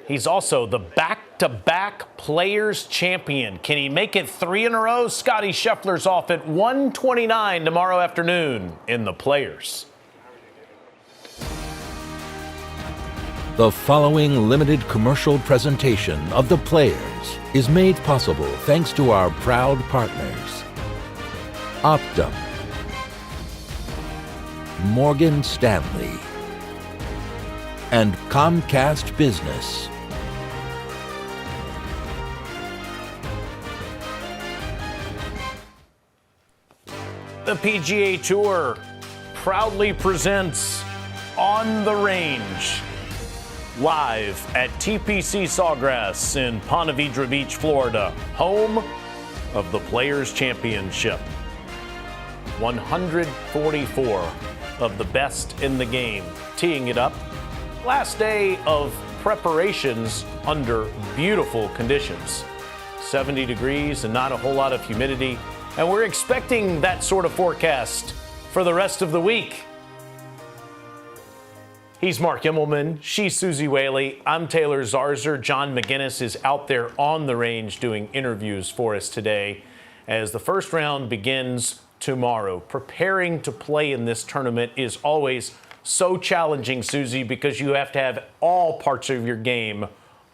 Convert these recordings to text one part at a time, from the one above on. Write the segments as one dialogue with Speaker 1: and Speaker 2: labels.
Speaker 1: He's also the back-to-back Players Champion. Can he make it 3 in a row? Scottie Scheffler's off at 1:29 tomorrow afternoon in the Players.
Speaker 2: The following limited commercial presentation of the Players is made possible thanks to our proud partners: Optum, Morgan Stanley, and Comcast Business.
Speaker 1: The PGA Tour proudly presents On the Range, live at TPC Sawgrass in Ponte Vedra Beach, Florida, home of the Players Championship. 144 of the best in the game teeing it up. Last day of preparations under beautiful conditions. 70 degrees and not a whole lot of humidity. And we're expecting that sort of forecast for the rest of the week. He's Mark Immelman. She's Susie Whaley. I'm Taylor Zarzer. John McGinnis is out there on the range doing interviews for us today as the first round begins tomorrow. Preparing to play in this tournament is always so challenging, Susie, because you have to have all parts of your game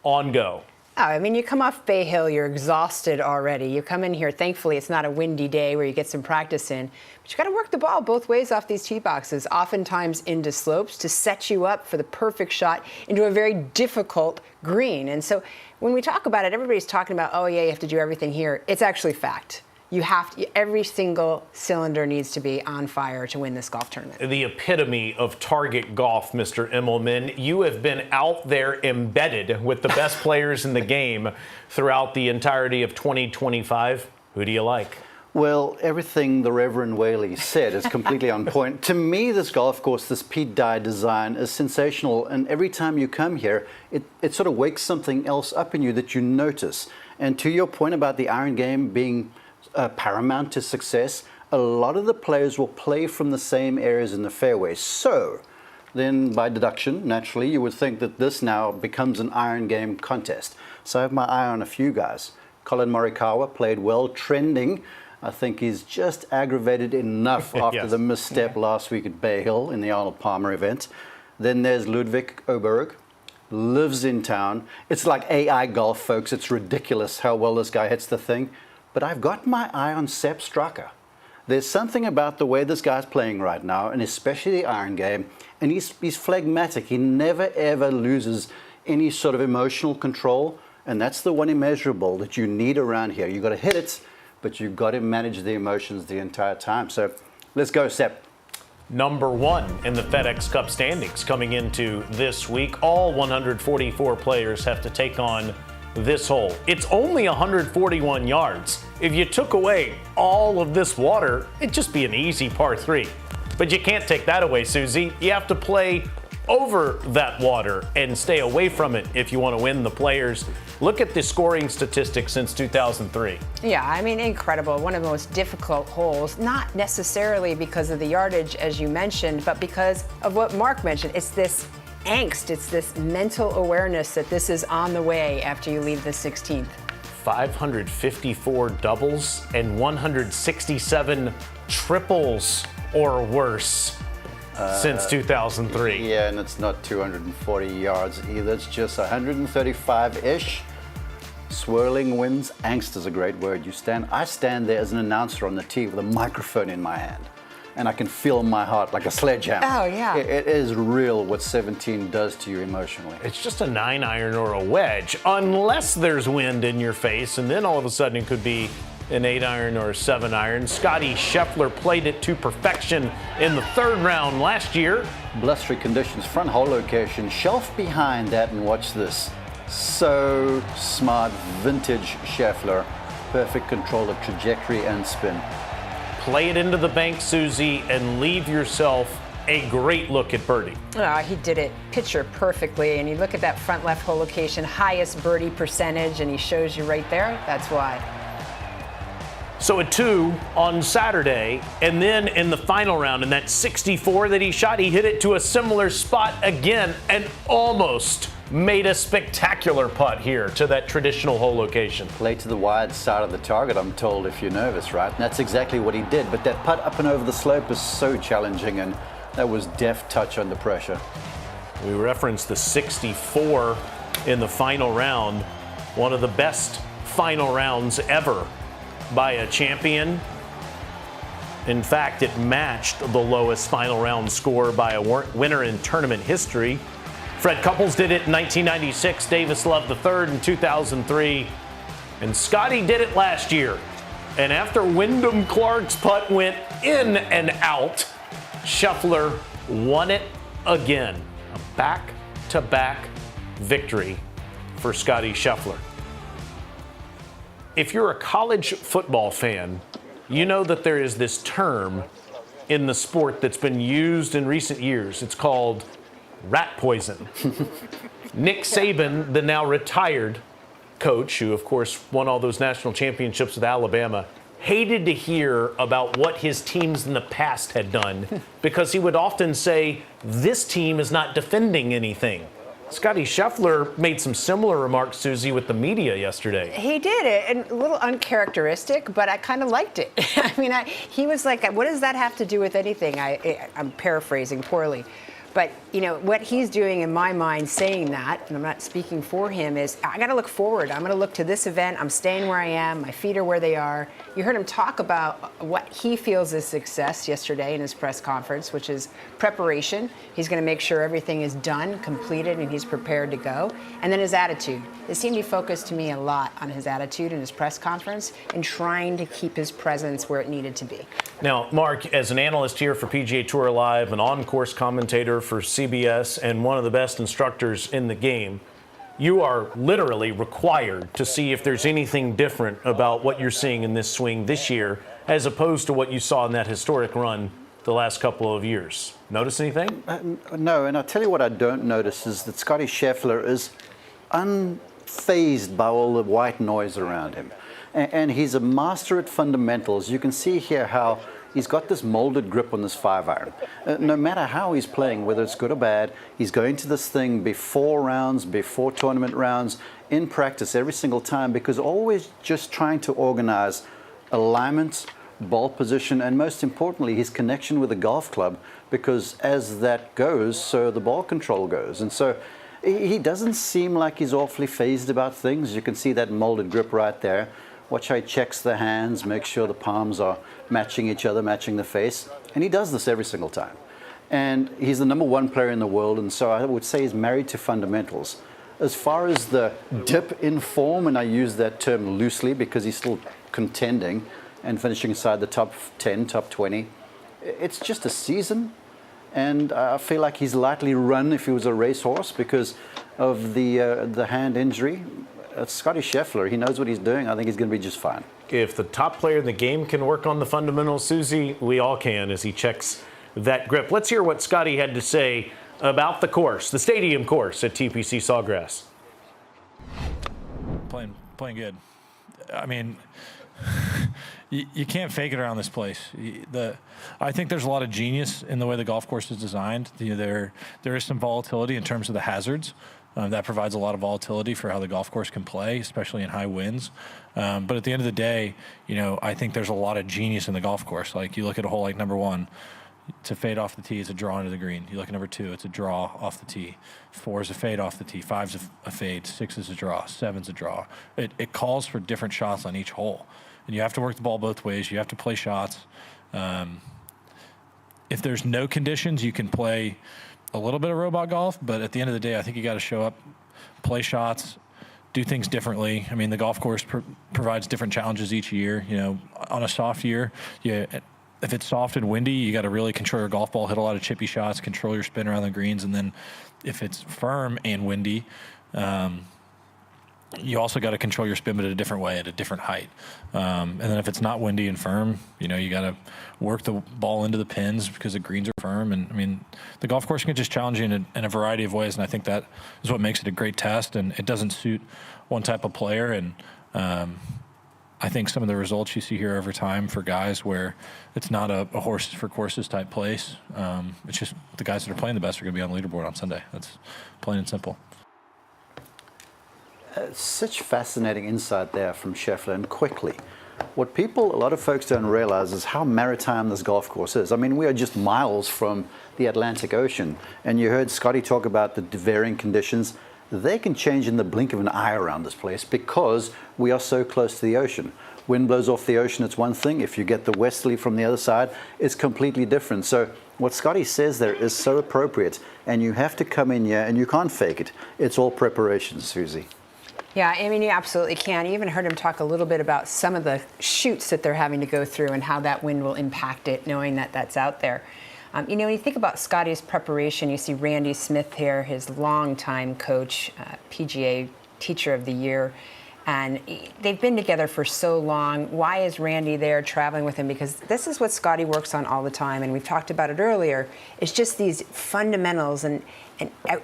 Speaker 1: on go.
Speaker 3: Oh, I mean, you come off Bay Hill, you're exhausted already. You come in here, thankfully, it's not a windy day where you get some practice in. But you got to work the ball both ways off these tee boxes, oftentimes into slopes to set you up for the perfect shot into a very difficult green. And so when we talk about it, everybody's talking about, oh, yeah, you have to do everything here. It's actually fact. You have to, every single cylinder needs to be on fire to win this golf tournament. The
Speaker 1: epitome of target golf, Mr. Immelman. You have been out there embedded with the best players in the game throughout the entirety of 2025. Who do you like?
Speaker 4: Well, everything the Reverend Whaley said is completely on point. To me, this golf course, this Pete Dye design is sensational. And every time you come here, it sort of wakes something else up in you that you notice. And to your point about the iron game being paramount to success, a lot of the players will play from the same areas in the fairway. So then by deduction, naturally, you would think that this now becomes an iron game contest. So I have my eye on a few guys. Colin Morikawa played well, trending. I think he's just aggravated enough after the misstep last week at Bay Hill in the Arnold Palmer event. Then there's Ludwig Oberg, lives in town. It's like AI golf, folks. It's ridiculous how well this guy hits the thing. But I've got my eye on Sepp Straka. There's something about the way this guy's playing right now, and especially the iron game, and he's phlegmatic. He never, ever loses any sort of emotional control, and that's the one immeasurable that you need around here. You've got to hit it, but you've got to manage the emotions the entire time. So let's go, Sepp.
Speaker 1: Number one in the FedEx Cup standings coming into this week. All 144 players have to take on this hole. It's only 141 yards. If you took away all of this water, it'd just be an easy par 3. But you can't take that away, Susie. You have to play over that water and stay away from it if you want to win the Players. Look at the scoring statistics since 2003. Yeah,
Speaker 3: I mean, incredible. One of the most difficult holes, not necessarily because of the yardage, as you mentioned, but because of what Mark mentioned. It's this angst, it's this mental awareness that this is on the way after you leave the 16th.
Speaker 1: 554 doubles and 167 triples or worse since 2003.
Speaker 4: Yeah, and it's not 240 yards either. It's just 135-ish. Swirling winds. Angst is a great word. I stand there as an announcer on the tee with a microphone in my hand, and I can feel my heart like a sledgehammer.
Speaker 3: Oh, yeah.
Speaker 4: It is real what 17 does to you emotionally.
Speaker 1: It's just a 9-iron or a wedge, unless there's wind in your face, and then all of a sudden it could be an 8-iron or a 7-iron. Scottie Scheffler played it to perfection in the third round last year.
Speaker 4: Blustery conditions, front hole location, shelf behind that, and watch this. So smart, vintage Scheffler. Perfect control of trajectory and spin.
Speaker 1: Play it into the bank, Susie, and leave yourself a great look at birdie.
Speaker 3: He did it picture perfectly, and you look at that front left hole location, highest birdie percentage, and he shows you right there. That's why.
Speaker 1: So a 2 on Saturday, and then in the final round, in that 64 that he shot, he hit it to a similar spot again and almost made a spectacular putt here to that traditional hole location.
Speaker 4: Play to the wide side of the target, I'm told, if you're nervous, right? And that's exactly what he did. But that putt up and over the slope is so challenging, and that was deft touch under pressure.
Speaker 1: We referenced the 64 in the final round, one of the best final rounds ever by a champion. In fact, it matched the lowest final round score by a winner in tournament history. Fred Couples did it in 1996, Davis Love III in 2003, and Scottie did it last year. And after Wyndham Clark's putt went in and out, Scheffler won it again. A back-to-back victory for Scottie Scheffler. If you're a college football fan, you know that there is this term in the sport that's been used in recent years. It's called rat poison. Nick Saban, the now retired coach, who of course won all those national championships with Alabama, hated to hear about what his teams in the past had done because he would often say, this team is not defending anything. Scottie Scheffler made some similar remarks, Susie, with the media yesterday.
Speaker 3: He did it, and a little uncharacteristic, but I kind of liked it. I mean, he was like, what does that have to do with anything? I'm paraphrasing poorly. But, you know, what he's doing in my mind saying that, and I'm not speaking for him, is I got to look forward. I'm going to look to this event. I'm staying where I am. My feet are where they are. You heard him talk about what he feels is success yesterday in his press conference, which is preparation. He's going to make sure everything is done, completed, and he's prepared to go. And then his attitude. It seemed he focused to me a lot on his attitude in his press conference and trying to keep his presence where it needed to be.
Speaker 1: Now, Mark, as an analyst here for PGA Tour Live, an on-course commentator for CBS, and one of the best instructors in the game, you are literally required to see if there's anything different about what you're seeing in this swing this year as opposed to what you saw in that historic run the last couple of years. Notice anything?
Speaker 4: No, and I'll tell you what I don't notice is that Scottie Scheffler is unfazed by all the white noise around him. And he's a master at fundamentals. You can see here how he's got this molded grip on this 5-iron. No matter how he's playing, whether it's good or bad, he's going to this thing before rounds, before tournament rounds, in practice every single time, because always just trying to organize alignment, ball position, and most importantly, his connection with the golf club, because as that goes, so the ball control goes. And so he doesn't seem like he's awfully phased about things. You can see that molded grip right there. Watch how he checks the hands, makes sure the palms are matching each other, matching the face. And he does this every single time. And he's the #1 player in the world, and so I would say he's married to fundamentals. As far as the dip in form, and I use that term loosely because he's still contending and finishing inside the top 10, top 20, it's just a season. And I feel like he's lightly run if he was a racehorse because of the hand injury. Scottie Scheffler, he knows what he's doing. I think he's going to be just fine.
Speaker 1: If the top player in the game can work on the fundamentals, Susie, we all can as he checks that grip. Let's hear what Scottie had to say about the course, the stadium course at TPC Sawgrass.
Speaker 5: Playing good. I mean, you can't fake it around this place. I think there's a lot of genius in the way the golf course is designed. There is some volatility in terms of the hazards. That provides a lot of volatility for how the golf course can play, especially in high winds. But at the end of the day, I think there's a lot of genius in the golf course. Like you look at a hole like number 1, to fade off the tee, it's a draw into the green. You look at number 2, it's a draw off the tee. 4 is a fade off the tee. 5 is a fade. 6 is a draw. 7 is a draw. It calls for different shots on each hole. And you have to work the ball both ways. You have to play shots. If there's no conditions, you can play a little bit of robot golf, but at the end of the day, I think you got to show up, play shots, do things differently. I mean, the golf course provides different challenges each year. On a soft year, if it's soft and windy, you got to really control your golf ball, hit a lot of chippy shots, control your spin around the greens, and then if it's firm and windy, you also got to control your spin, but at a different way, at a different height. And then if it's not windy and firm, you got to work the ball into the pins because the greens are firm. And I mean, the golf course can just challenge you in a variety of ways. And I think that is what makes it a great test. And it doesn't suit one type of player. And I think some of the results you see here over time for guys where it's not a horses for courses type place. It's just the guys that are playing the best are going to be on the leaderboard on Sunday. That's plain and simple.
Speaker 4: Such fascinating insight there from Scheffler, and quickly. What a lot of folks don't realize is how maritime this golf course is. I mean, we are just miles from the Atlantic Ocean. And you heard Scottie talk about the varying conditions. They can change in the blink of an eye around this place because we are so close to the ocean. Wind blows off the ocean, it's one thing. If you get the westerly from the other side, it's completely different. So what Scottie says there is so appropriate. And you have to come in here and you can't fake it. It's all preparation, Susie.
Speaker 3: Yeah, I mean, you absolutely can. You even heard him talk a little bit about some of the chutes that they're having to go through and how that wind will impact it, knowing that that's out there. When you think about Scottie's preparation, you see Randy Smith here, his longtime coach, PGA Teacher of the Year, and they've been together for so long. Why is Randy there traveling with him? Because this is what Scottie works on all the time, and we've talked about it earlier. It's just these fundamentals, and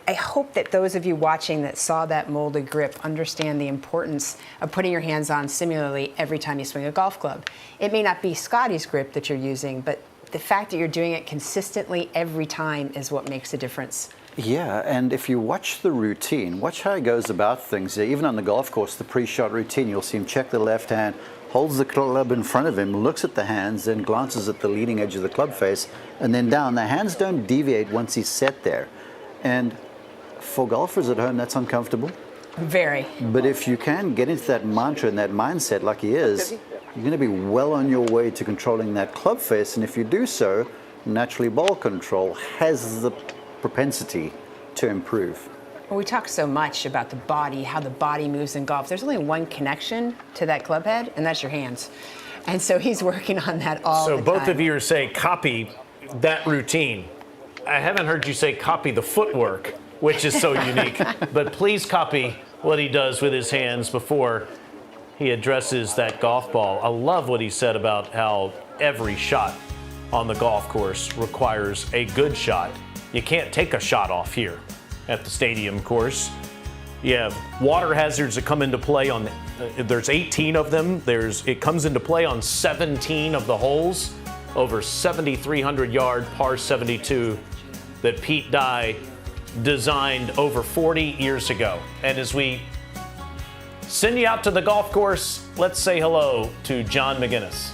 Speaker 3: I hope that those of you watching that saw that molded grip understand the importance of putting your hands on similarly every time you swing a golf club. It may not be Scottie's grip that you're using, but the fact that you're doing it consistently every time is what makes a difference.
Speaker 4: Yeah, and if you watch the routine, watch how he goes about things. Even on the golf course, the pre-shot routine, you'll see him check the left hand, holds the club in front of him, looks at the hands, then glances at the leading edge of the club face, and then down. The hands don't deviate once he's set there. And for golfers at home, that's uncomfortable.
Speaker 3: Very.
Speaker 4: But if you can get into that mantra and that mindset like he is, you're going to be well on your way to controlling that club face. And if you do so, naturally ball control has the propensity to improve.
Speaker 3: Well, we talk so much about the body, how the body moves in golf. There's only one connection to that club head, and that's your hands. And so he's working on that all the time.
Speaker 1: So both of you are saying copy that routine. I haven't heard you say copy the footwork, which is so unique, but please copy what he does with his hands before he addresses that golf ball. I love what he said about how every shot on the golf course requires a good shot. You can't take a shot off here at the stadium course. You have water hazards that come into play on, there's 18 of them. It comes into play on 17 of the holes, over 7,300 yard par 72 that Pete Dye designed over 40 years ago. And as we send you out to the golf course, let's say hello to John McGinnis.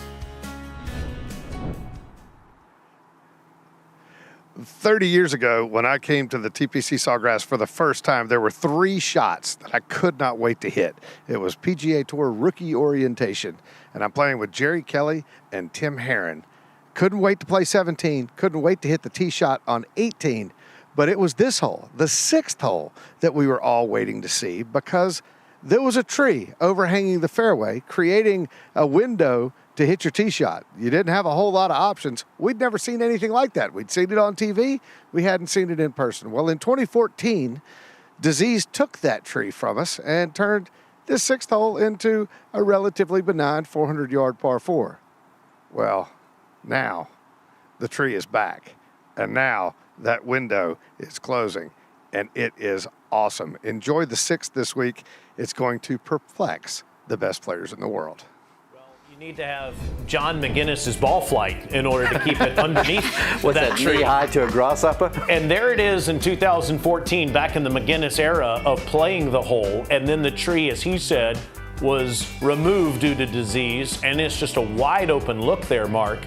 Speaker 6: 30 years ago, when I came to the TPC Sawgrass for the first time, there were 3 shots that I could not wait to hit. It was PGA Tour rookie orientation, and I'm playing with Jerry Kelly and Tim Herron. Couldn't wait to play 17, couldn't wait to hit the tee shot on 18, but it was this hole, the 6th hole, that we were all waiting to see because there was a tree overhanging the fairway, creating a window to hit your tee shot. You didn't have a whole lot of options. We'd never seen anything like that. We'd seen it on TV. We hadn't seen it in person. Well, in 2014, disease took that tree from us and turned this 6th hole into a relatively benign 400-yard par 4. Well, now the tree is back, and now that window is closing, and it is awesome. Enjoy the 6th this week. It's going to perplex the best players in the world.
Speaker 1: You need to have John McGinnis's ball flight in order to keep it underneath
Speaker 4: that tree high to a grasshopper.
Speaker 1: And there it is in 2014, back in the McGinnis era of playing the hole. And then the tree, as he said, was removed due to disease. And it's just a wide open look there, Mark,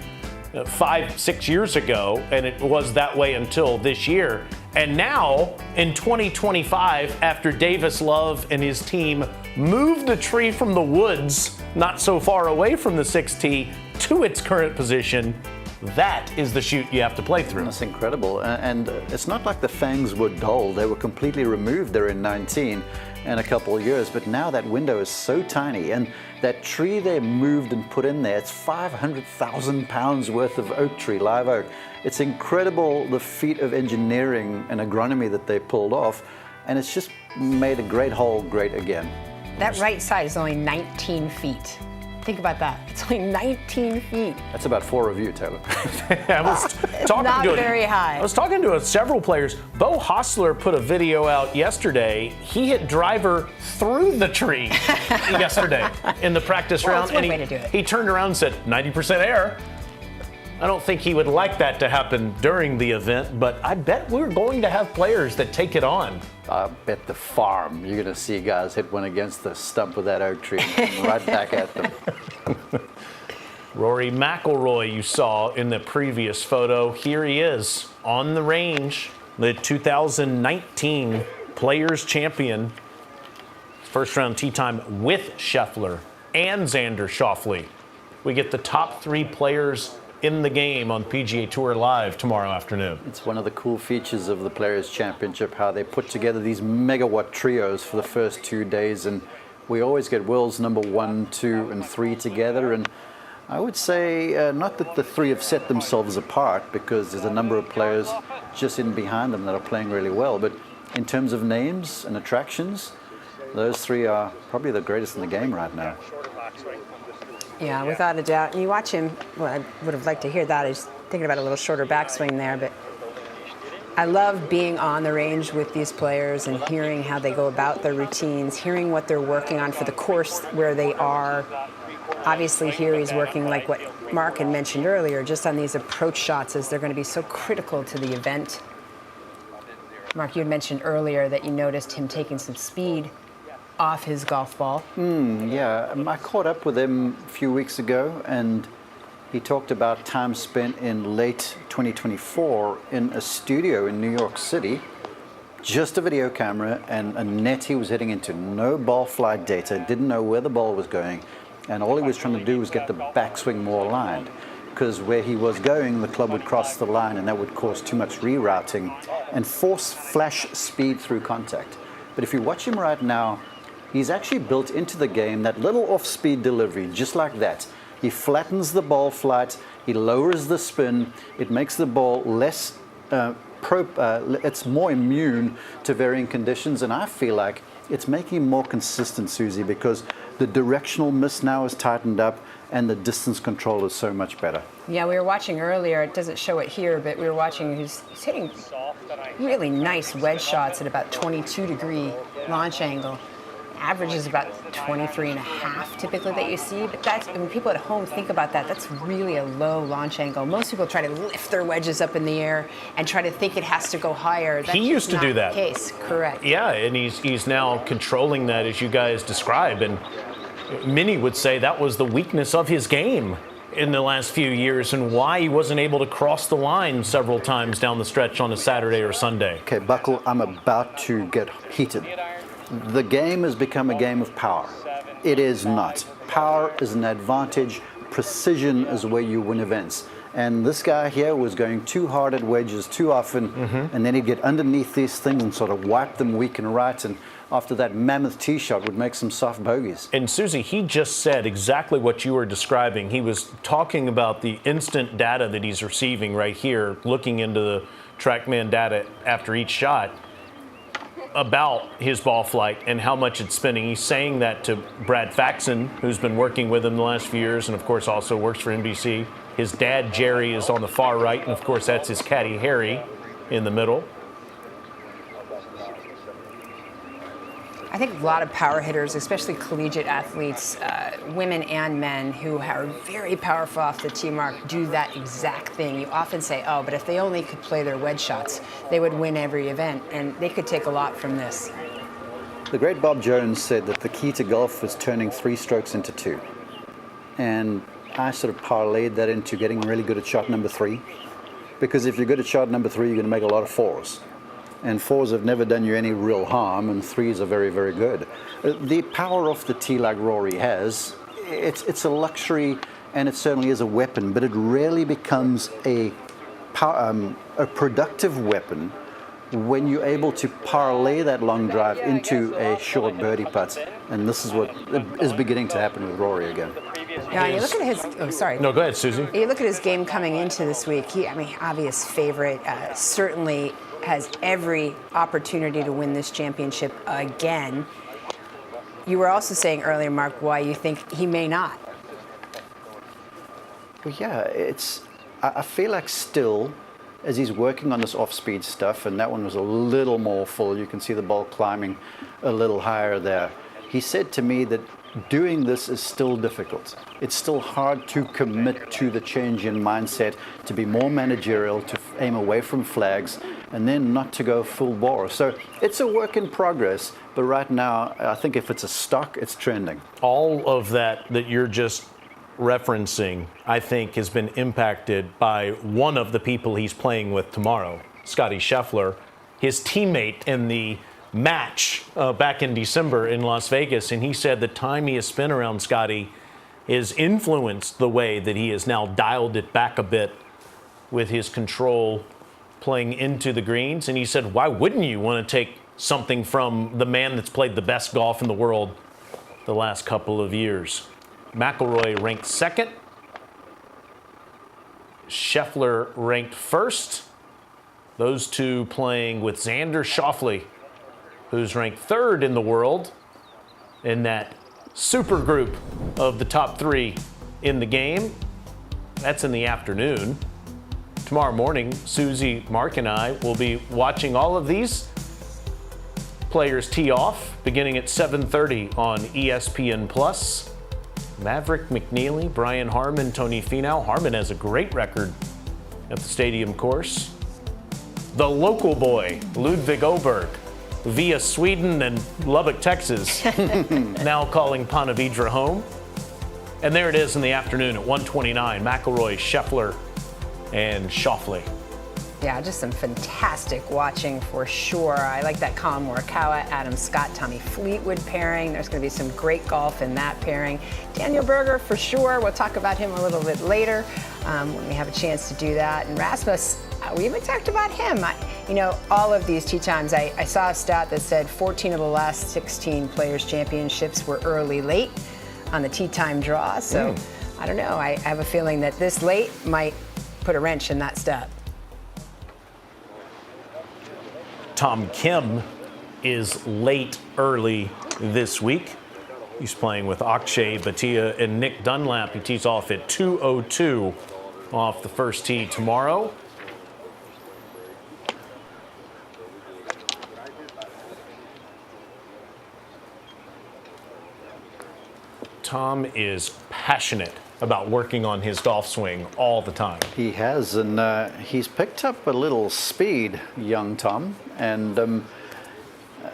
Speaker 1: 5-6 years ago. And it was that way until this year. And now, in 2025, after Davis Love and his team moved the tree from the woods, not so far away from the 6th tee, to its current position, that is the shoot you have to play through.
Speaker 4: That's incredible. And it's not like the fangs were dull. They were completely removed there in 19 and a couple of years. But now that window is so tiny. And that tree they moved and put in there, it's 500,000 pounds worth of oak tree, live oak. It's incredible the feat of engineering and agronomy that they pulled off. And it's just made a great hole great again.
Speaker 3: That right side is only 19 feet. Think about that. It's only 19 feet.
Speaker 4: That's about 4 of you, Taylor.
Speaker 1: I was talking
Speaker 3: not
Speaker 1: to
Speaker 3: very high.
Speaker 1: I was talking to several players. Bo Hostler put a video out yesterday. He hit driver through the tree yesterday in the practice round.
Speaker 3: That's one
Speaker 1: and
Speaker 3: way to do it.
Speaker 1: He turned around and said, 90% air. I don't think he would like that to happen during the event, but I bet we're going to have players that take it on.
Speaker 4: I bet the farm you're going to see guys hit one against the stump of that oak tree and right back at them.
Speaker 1: Rory McIlroy you saw in the previous photo. Here he is on the range, the 2019 Players Champion. First round tee time with Scheffler and Xander Schauffele. We get the top 3 players in the game on PGA Tour Live tomorrow afternoon.
Speaker 4: It's one of the cool features of the Players Championship, how they put together these megawatt trios for the first 2 days, and we always get world's number 1, 2, and 3 together. And I would say not that the 3 have set themselves apart, because there's a number of players just in behind them that are playing really well, but in terms of names and attractions, those 3 are probably the greatest in the game right now.
Speaker 3: Yeah, without a doubt. And you watch him, well, I would have liked to hear that. He's thinking about a little shorter backswing there, but I love being on the range with these players and hearing how they go about their routines, hearing what they're working on for the course where they are. Obviously here he's working, like what Mark had mentioned earlier, just on these approach shots, as they're going to be so critical to the event. Mark, you had mentioned earlier that you noticed him taking some speed off his golf ball.
Speaker 4: Yeah, I caught up with him a few weeks ago, and he talked about time spent in late 2024 in a studio in New York City, just a video camera and a net he was hitting into. No ball flight data, didn't know where the ball was going, and all he was trying to do was get the backswing more aligned, because where he was going, the club would cross the line, and that would cause too much rerouting and force flash speed through contact. But if you watch him right now, he's actually built into the game that little off-speed delivery, just like that. He flattens the ball flight, he lowers the spin, it makes the ball less, it's more immune to varying conditions, and I feel like it's making him more consistent, Susie, because the directional miss now is tightened up and the distance control is so much better.
Speaker 3: Yeah, we were watching earlier, it doesn't show it here, but we were watching, he's hitting really nice wedge shots at about 22-degree launch angle. Average is about 23.5 typically that you see, but that's, when people at home think about that, that's really a low launch angle. Most people try to lift their wedges up in the air and try to think it has to go higher. That's
Speaker 1: he used to do that.
Speaker 3: The case, correct.
Speaker 1: Yeah, and he's now controlling that, as you guys describe, and many would say that was the weakness of his game in the last few years and why he wasn't able to cross the line several times down the stretch on a Saturday or Sunday.
Speaker 4: Okay, Buckle, I'm about to get heated. The game has become a game of power. It is not. Power is an advantage. Precision is where you win events. And this guy here was going too hard at wedges too often, and then he'd get underneath these things and sort of wipe them weak and right, and after that mammoth tee shot would make some soft bogeys.
Speaker 1: And Susie, he just said exactly what you were describing. He was talking about the instant data that he's receiving right here, looking into the TrackMan data after each shot, about his ball flight and how much it's spinning. He's saying that to Brad Faxon, who's been working with him the last few years and of course also works for NBC. His dad, Jerry, is on the far right, and of course that's his caddy, Harry, in the middle.
Speaker 3: I think a lot of power hitters, especially collegiate athletes, women and men who are very powerful off the tee mark, do that exact thing. You often say, oh, but if they only could play their wedge shots, they would win every event, and they could take a lot from this.
Speaker 4: The great Bob Jones said that the key to golf was turning 3 strokes into 2. And I sort of parlayed that into getting really good at shot number 3. Because if you're good at shot number 3, you're going to make a lot of 4s. And 4s have never done you any real harm, and 3s are very, very good. The power off the tee like Rory has, it's a luxury, and it certainly is a weapon, but it rarely becomes a productive weapon when you're able to parlay that long drive into a short birdie putt. And this is what is beginning to happen with Rory again.
Speaker 3: Yeah, you look at his. Oh, sorry.
Speaker 1: No, go ahead, Susie.
Speaker 3: You look at his game coming into this week. Obvious favorite. Certainly has every opportunity to win this championship again. You were also saying earlier, Mark, why you think he may not.
Speaker 4: Well, yeah, I feel like still, as he's working on this off-speed stuff, and that one was a little more full. You can see the ball climbing a little higher there. He said to me that doing this is still difficult. It's still hard to commit to the change in mindset, to be more managerial, to aim away from flags, and then not to go full bore. So it's a work in progress, but right now, I think if it's a stock, it's trending.
Speaker 1: All of that you're just referencing, I think, has been impacted by one of the people he's playing with tomorrow, Scottie Scheffler, his teammate in the match back in December in Las Vegas, and he said the time he has spent around Scottie has influenced the way that he has now dialed it back a bit with his control playing into the greens. And he said, why wouldn't you want to take something from the man that's played the best golf in the world the last couple of years? McIlroy ranked second. Scheffler ranked first. Those two playing with Xander Schauffele, who's ranked third in the world in that super group of the top three in the game. That's in the afternoon. Tomorrow morning, Susie, Mark, and I will be watching all of these players tee off beginning at 7:30 on ESPN+. Maverick McNeely, Brian Harman, Tony Finau. Harman has a great record at the Stadium course. The local boy, Ludwig Oberg, via Sweden and Lubbock, Texas, now calling Ponte Vedra home. And there it is in the afternoon at 1:29, McIlroy, Scheffler, and Schauffele.
Speaker 3: Yeah, just some fantastic watching for sure. I like that Colin Morikawa, Adam Scott, Tommy Fleetwood pairing. There's going to be some great golf in that pairing. Daniel Berger for sure. We'll talk about him a little bit later when we have a chance to do that. And Rasmus, we haven't talked about him. All of these tee times, I saw a stat that said 14 of the last 16 Players' Championships were early late on the tee time draw. So I don't know. I have a feeling that this late might put a wrench in that stat.
Speaker 1: Tom Kim is late early this week. He's playing with Akshay Bhatia and Nick Dunlap. He tees off at 2:02 off the first tee tomorrow. Tom is passionate about working on his golf swing all the time.
Speaker 4: He has, and he's picked up a little speed, young Tom, and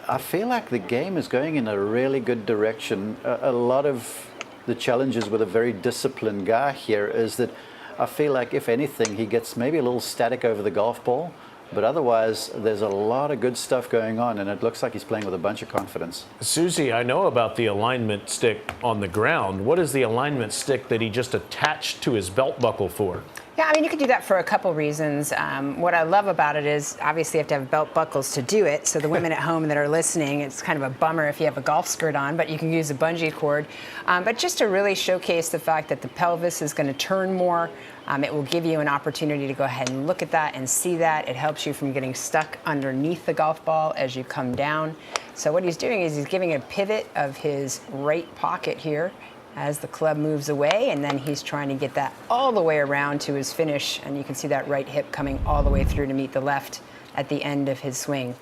Speaker 4: I feel like the game is going in a really good direction. A lot of the challenges with a very disciplined guy here is that I feel like, if anything, he gets maybe a little static over the golf ball, but otherwise there's a lot of good stuff going on, and it looks like he's playing with a bunch of confidence.
Speaker 1: Susie, I know about the alignment stick on the ground. What is the alignment stick that he just attached to his belt buckle for?
Speaker 3: Yeah, you could do that for a couple reasons. What I love about it is, obviously, you have to have belt buckles to do it. So the women at home that are listening, it's kind of a bummer if you have a golf skirt on, but you can use a bungee cord. But just to really showcase the fact that the pelvis is going to turn more, it will give you an opportunity to go ahead and look at that and see that. It helps you from getting stuck underneath the golf ball as you come down. So what he's doing is he's giving a pivot of his right pocket here as the club moves away, and then he's trying to get that all the way around to his finish, and you can see that right hip coming all the way through to meet the left at the end of his swing.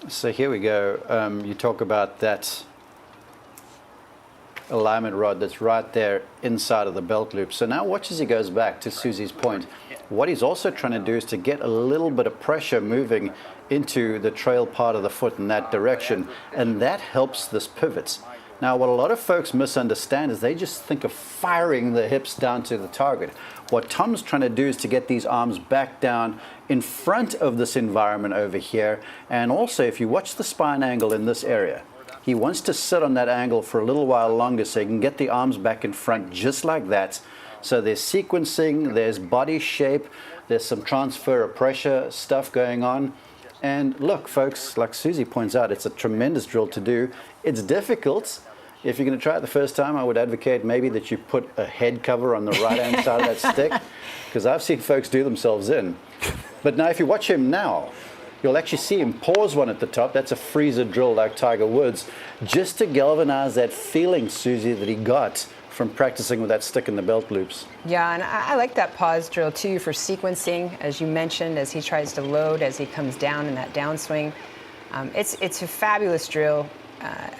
Speaker 4: So here we go. You talk about that alignment rod that's right there inside of the belt loop. So now watch as he goes back, to Susie's point. What he's also trying to do is to get a little bit of pressure moving into the trail part of the foot in that direction, and that helps this pivot. Now, what a lot of folks misunderstand is they just think of firing the hips down to the target. What Tom's trying to do is to get these arms back down in front of this environment over here. And also, if you watch the spine angle in this area, he wants to sit on that angle for a little while longer so he can get the arms back in front just like that. So there's sequencing, there's body shape, there's some transfer of pressure stuff going on. And look, folks, like Susie points out, it's a tremendous drill to do. It's difficult. If you're going to try it the first time, I would advocate maybe that you put a head cover on the right-hand side of that stick, because I've seen folks do themselves in. But now if you watch him now, you'll actually see him pause one at the top. That's a freezer drill like Tiger Woods, just to galvanize that feeling, Susie, that he got from practicing with that stick in the belt loops.
Speaker 3: Yeah, and I like that pause drill too for sequencing, as you mentioned, as he tries to load as he comes down in that downswing. It's a fabulous drill.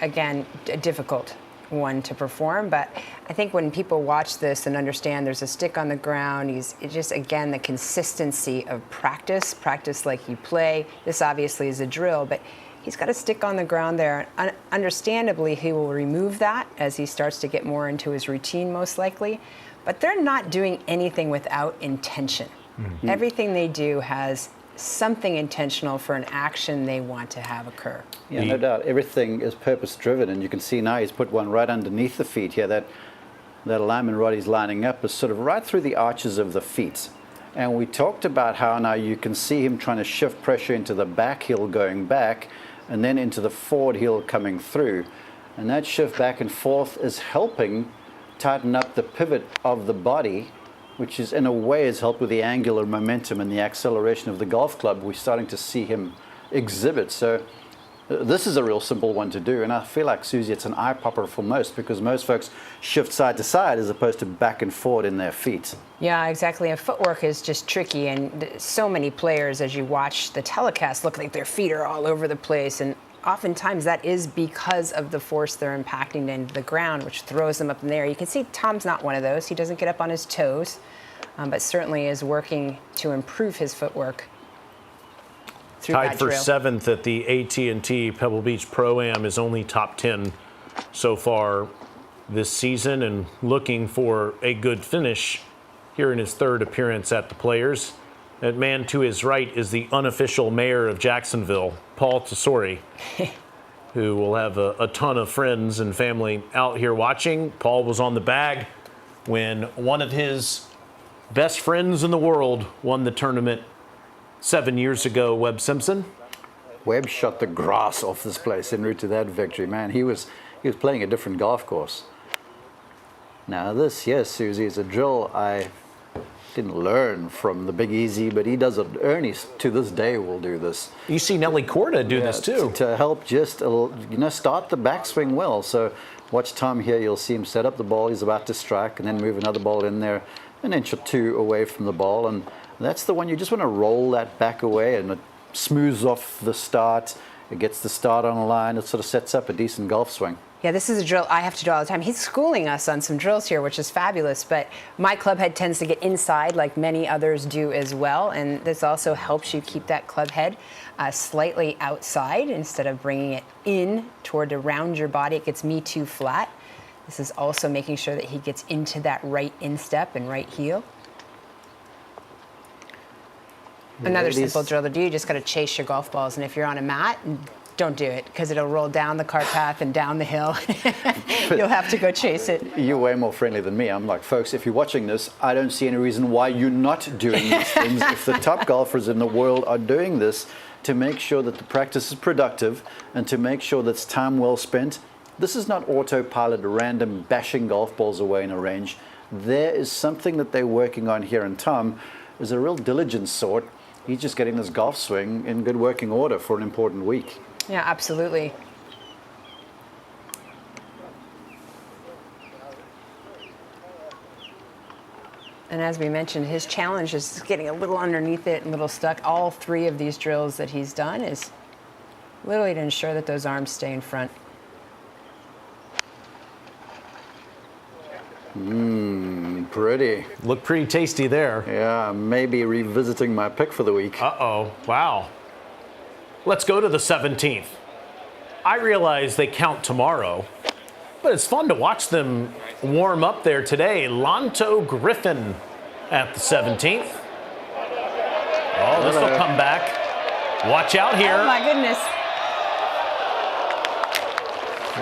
Speaker 3: Again, difficult. one to perform. But I think when people watch this and understand there's a stick on the ground, it's just, again, the consistency of practice like you play. This obviously is a drill, but he's got a stick on the ground there. Understandably, he will remove that as he starts to get more into his routine, most likely. But they're not doing anything without intention. Mm-hmm. Everything they do has something intentional for an action they want to have occur.
Speaker 4: Yeah, no doubt. Everything is purpose-driven, and you can see now he's put one right underneath the feet here. That alignment rod he's lining up is sort of right through the arches of the feet. And we talked about how now you can see him trying to shift pressure into the back heel going back, and then into the forward heel coming through. And that shift back and forth is helping tighten up the pivot of the body, which is in a way has helped with the angular momentum and the acceleration of the golf club we're starting to see him exhibit. So this is a real simple one to do, and I feel like, Susie, it's an eye popper for most, because most folks shift side to side as opposed to back and forward in their feet.
Speaker 3: Yeah, exactly. And footwork is just tricky, and so many players, as you watch the telecast, look like their feet are all over the place, and oftentimes that is because of the force they're impacting into the ground, which throws them up in the air. You can see Tom's not one of those. He doesn't get up on his toes, but certainly is working to improve his footwork.
Speaker 1: Tied for 7th at the AT&T Pebble Beach Pro-Am, is only top 10 so far this season, and looking for a good finish here in his 3rd appearance at the Players. That man to his right is the unofficial mayor of Jacksonville, Paul Tesori, who will have a ton of friends and family out here watching. Paul was on the bag when one of his best friends in the world won the tournament 7 years ago, Webb Simpson.
Speaker 4: Webb shot the grass off this place en route to that victory. Man, he was playing a different golf course. Now this, yes, Susie, is a drill I didn't learn from the Big Easy, but he does it. Ernie to this day will do this.
Speaker 1: You see Nelly Korda do this too.
Speaker 4: To help just start the backswing well. So watch Tom here. You'll see him set up the ball. He's about to strike, and then move another ball in there, an inch or two away from the ball, and that's the one you just want to roll that back away, and it smooths off the start. It gets the start on a line. It sort of sets up a decent golf swing.
Speaker 3: Yeah, this is a drill I have to do all the time. He's schooling us on some drills here, which is fabulous, but my club head tends to get inside like many others do as well, and this also helps you keep that club head slightly outside instead of bringing it in toward around your body. It gets me too flat. This is also making sure that he gets into that right instep and right heel. Another simple drill to do, you just got to chase your golf balls, and if you're on a mat, don't do it, because it'll roll down the cart path and down the hill. You'll have to go chase it.
Speaker 4: You're way more friendly than me. I'm like, folks, if you're watching this, I don't see any reason why you're not doing these things. If the top golfers in the world are doing this to make sure that the practice is productive and to make sure that it's time well spent, this is not autopilot, random bashing golf balls away in a range. There is something that they're working on here, and Tom is a real diligent sort. He's just getting this golf swing in good working order for an important week.
Speaker 3: Yeah, absolutely. And as we mentioned, his challenge is getting a little underneath it and a little stuck. All 3 of these drills that he's done is literally to ensure that those arms stay in front.
Speaker 4: Pretty.
Speaker 1: Look pretty tasty there.
Speaker 4: Yeah, maybe revisiting my pick for the week.
Speaker 1: Uh-oh, wow. Let's go to the 17th. I realize they count tomorrow, but it's fun to watch them warm up there today. Lanto Griffin at the 17th. Oh, this will come back. Watch out here.
Speaker 3: Oh, my goodness.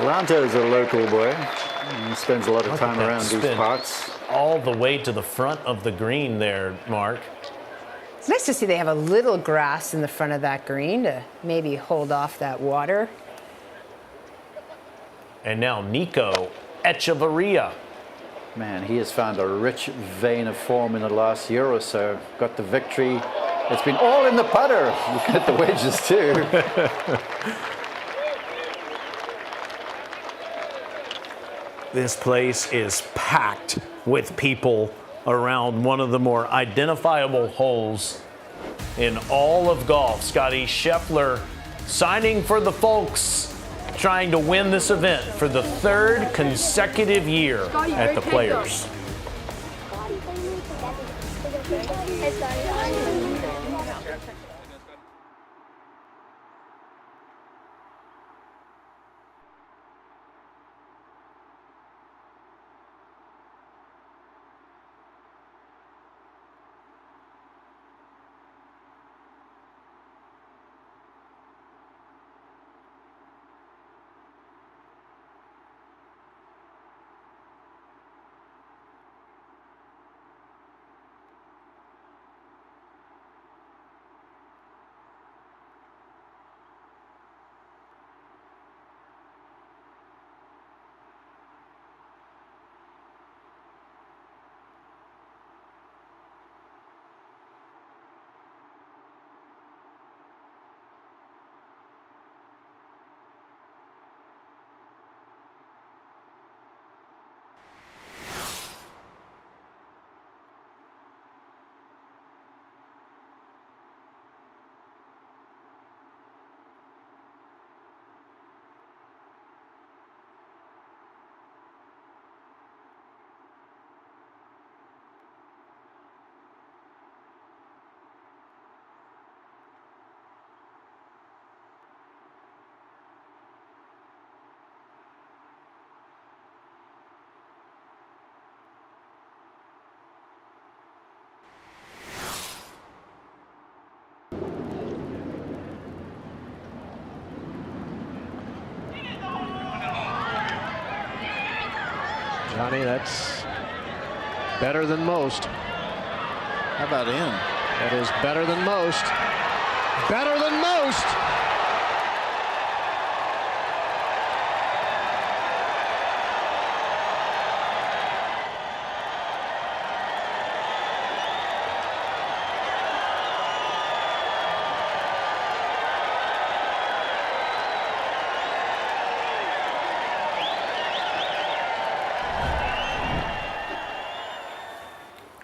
Speaker 4: Lanto is a local boy. He spends a lot of time around these parts.
Speaker 1: All the way to the front of the green there, Mark.
Speaker 3: It's nice to see they have a little grass in the front of that green to maybe hold off that water.
Speaker 1: And now Nico Echevarria.
Speaker 4: Man, he has found a rich vein of form in the last year or so. Got the victory. It's been all in the putter. Looking at the wedges too.
Speaker 1: This place is packed with people around one of the more identifiable holes in all of golf. Scottie Scheffler signing for the folks trying to win this event for the third consecutive year at the Players.
Speaker 7: Johnny, that's better than most.
Speaker 8: How about in?
Speaker 7: That is better than most. Better than most!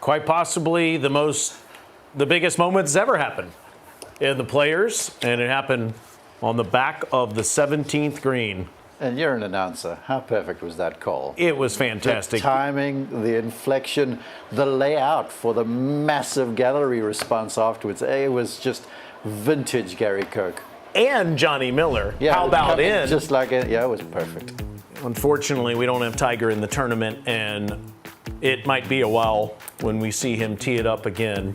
Speaker 1: Quite possibly the biggest moment that's ever happened in the Players, and it happened on the back of the 17th green.
Speaker 4: And you're an announcer. How perfect was that call?
Speaker 1: It was fantastic.
Speaker 4: The timing, the inflection, the layout for the massive gallery response afterwards. It was just vintage Gary Kirk.
Speaker 1: And Johnny Miller.
Speaker 4: Yeah,
Speaker 1: how about in?
Speaker 4: Just like it. Yeah, it was perfect.
Speaker 1: Unfortunately, we don't have Tiger in the tournament, and it might be a while when we see him tee it up again.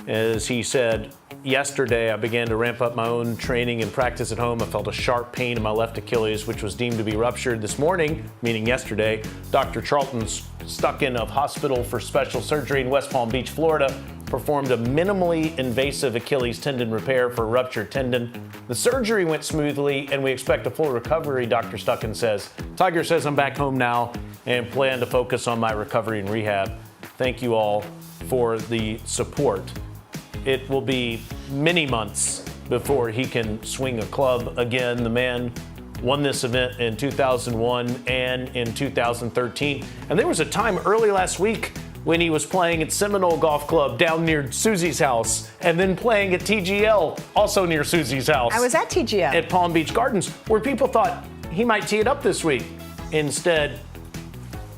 Speaker 1: As he said, yesterday I began to ramp up my own training and practice at home. I felt a sharp pain in my left Achilles, which was deemed to be ruptured. This morning, meaning yesterday, Dr. Charlton's stuck in a hospital for special surgery in West Palm Beach, Florida, performed a minimally invasive Achilles tendon repair for a ruptured tendon. The surgery went smoothly, and we expect a full recovery, Dr. Stucken says. Tiger says I'm back home now and plan to focus on my recovery and rehab. Thank you all for the support. It will be many months before he can swing a club again. The man won this event in 2001 and in 2013. And there was a time early last week when he was playing at Seminole Golf Club down near Susie's house, and then playing at TGL, also near Susie's house.
Speaker 3: I was at TGL.
Speaker 1: At Palm Beach Gardens, where people thought he might tee it up this week. Instead,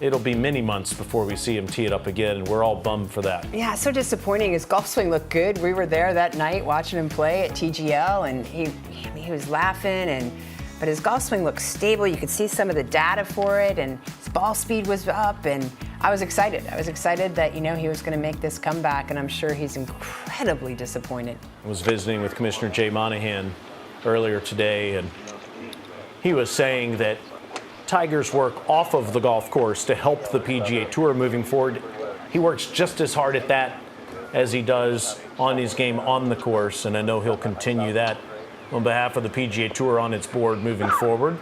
Speaker 1: it'll be many months before we see him tee it up again, and we're all bummed for that.
Speaker 3: Yeah, so disappointing. His golf swing looked good. We were there that night watching him play at TGL, and he was laughing, but his golf swing looked stable. You could see some of the data for it, and his ball speed was up, and I was excited. I was excited that, he was going to make this comeback, and I'm sure he's incredibly disappointed.
Speaker 1: I was visiting with Commissioner Jay Monahan earlier today, and he was saying that Tiger's work off of the golf course to help the PGA Tour moving forward, he works just as hard at that as he does on his game on the course, and I know he'll continue that on behalf of the PGA Tour on its board moving forward.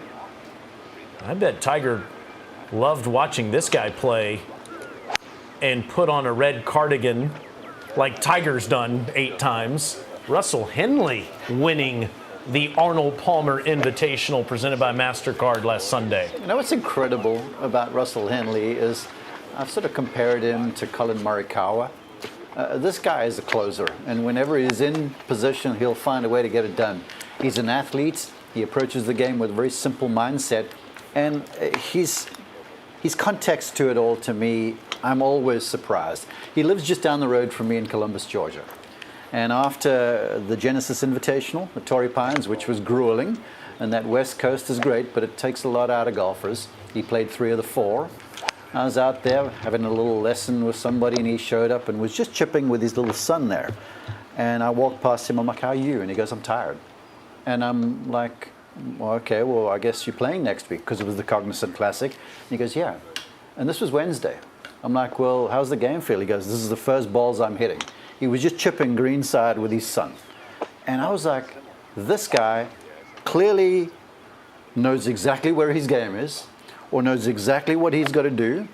Speaker 1: I bet Tiger loved watching this guy play and put on a red cardigan like Tiger's done 8 times. Russell Henley winning the Arnold Palmer Invitational presented by MasterCard last Sunday.
Speaker 4: You know what's incredible about Russell Henley is I've sort of compared him to Colin Morikawa. This guy is a closer, and whenever he's in position, he'll find a way to get it done. He's an athlete. He approaches the game with a very simple mindset, and his context to it all, to me, I'm always surprised. He lives just down the road from me in Columbus, Georgia. And after the Genesis Invitational, the Torrey Pines, which was grueling, and that West Coast is great, but it takes a lot out of golfers. He played 3 of the 4. I was out there having a little lesson with somebody, and he showed up and was just chipping with his little son there. And I walked past him, I'm like, how are you? And he goes, I'm tired. And I'm like, well, okay, well, I guess you're playing next week, because it was the Cognizant Classic. And he goes, yeah. And this was Wednesday. I'm like, well, how's the game feel? He goes, this is the first balls I'm hitting. He was just chipping greenside with his son. And I was like, this guy clearly knows exactly where his game is, or knows exactly what he's got to do,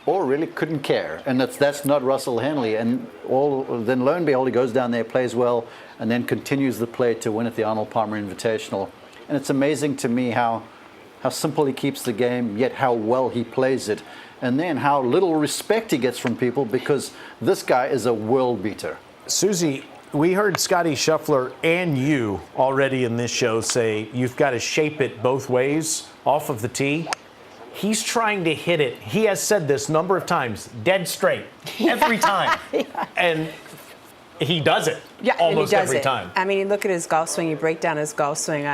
Speaker 4: or really couldn't care. And that's not Russell Henley. And then lo and behold, he goes down there, plays well, and then continues the play to win at the Arnold Palmer Invitational. And it's amazing to me how simple he keeps the game, yet how well he plays it. And then how little respect he gets from people, because this guy is a world beater.
Speaker 1: Susie, we heard Scottie Scheffler and you already in this show say you've got to shape it both ways off of the tee. He's trying to hit it. He has said this a number of times, dead straight, every time.
Speaker 3: Yeah.
Speaker 1: And he does it almost every time.
Speaker 3: I mean, look at his golf swing. You break down his golf swing.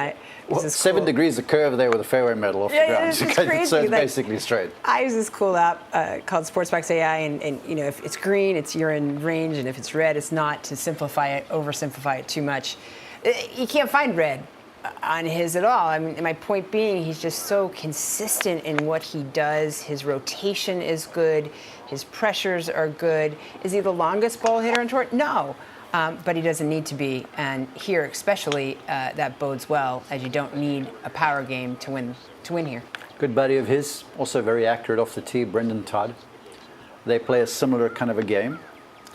Speaker 4: Well, 7 degrees of curve there with a fairway medal off the ground.
Speaker 3: It's crazy.
Speaker 4: So it's basically straight.
Speaker 3: I use this cool app called Sportsbox AI, and you know, if it's green, you're in range, and if it's red, it's not, to simplify it, oversimplify it too much. You can't find red on his at all. I mean, my point being, he's just so consistent in what he does. His rotation is good. His pressures are good. Is he the longest ball hitter on tour? No. But he doesn't need to be, and here especially, that bodes well, as you don't need a power game to win here.
Speaker 4: Good buddy of his, also very accurate off the tee, Brendan Todd. They play a similar kind of a game,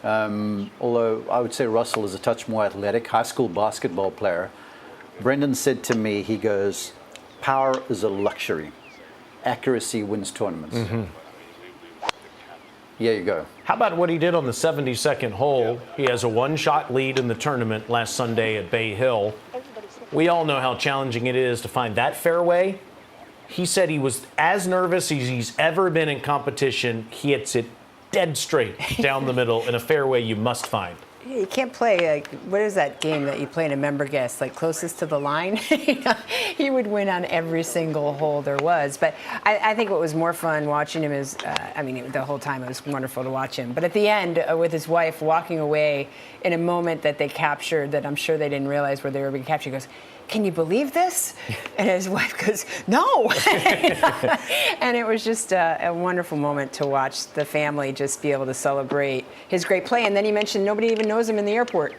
Speaker 4: although I would say Russell is a touch more athletic, high school basketball player. Brendan said to me, he goes, power is a luxury. Accuracy wins tournaments. Mm-hmm. There you go.
Speaker 1: How about what he did on the 72nd hole? He has a one-shot lead in the tournament last Sunday at Bay Hill. We all know how challenging it is to find that fairway. He said he was as nervous as he's ever been in competition. He hits it dead straight down the middle in a fairway you must find.
Speaker 3: You can't play, what is that game that you play in a member guest, like closest to the line? He would win on every single hole there was. But I think what was more fun watching him is, the whole time it was wonderful to watch him. But at the end, with his wife walking away in a moment that they captured that I'm sure they didn't realize where they were being captured, he goes, can you believe this? And his wife goes, no. And it was just a wonderful moment to watch the family just be able to celebrate his great play. And then he mentioned nobody even knows him in the airport.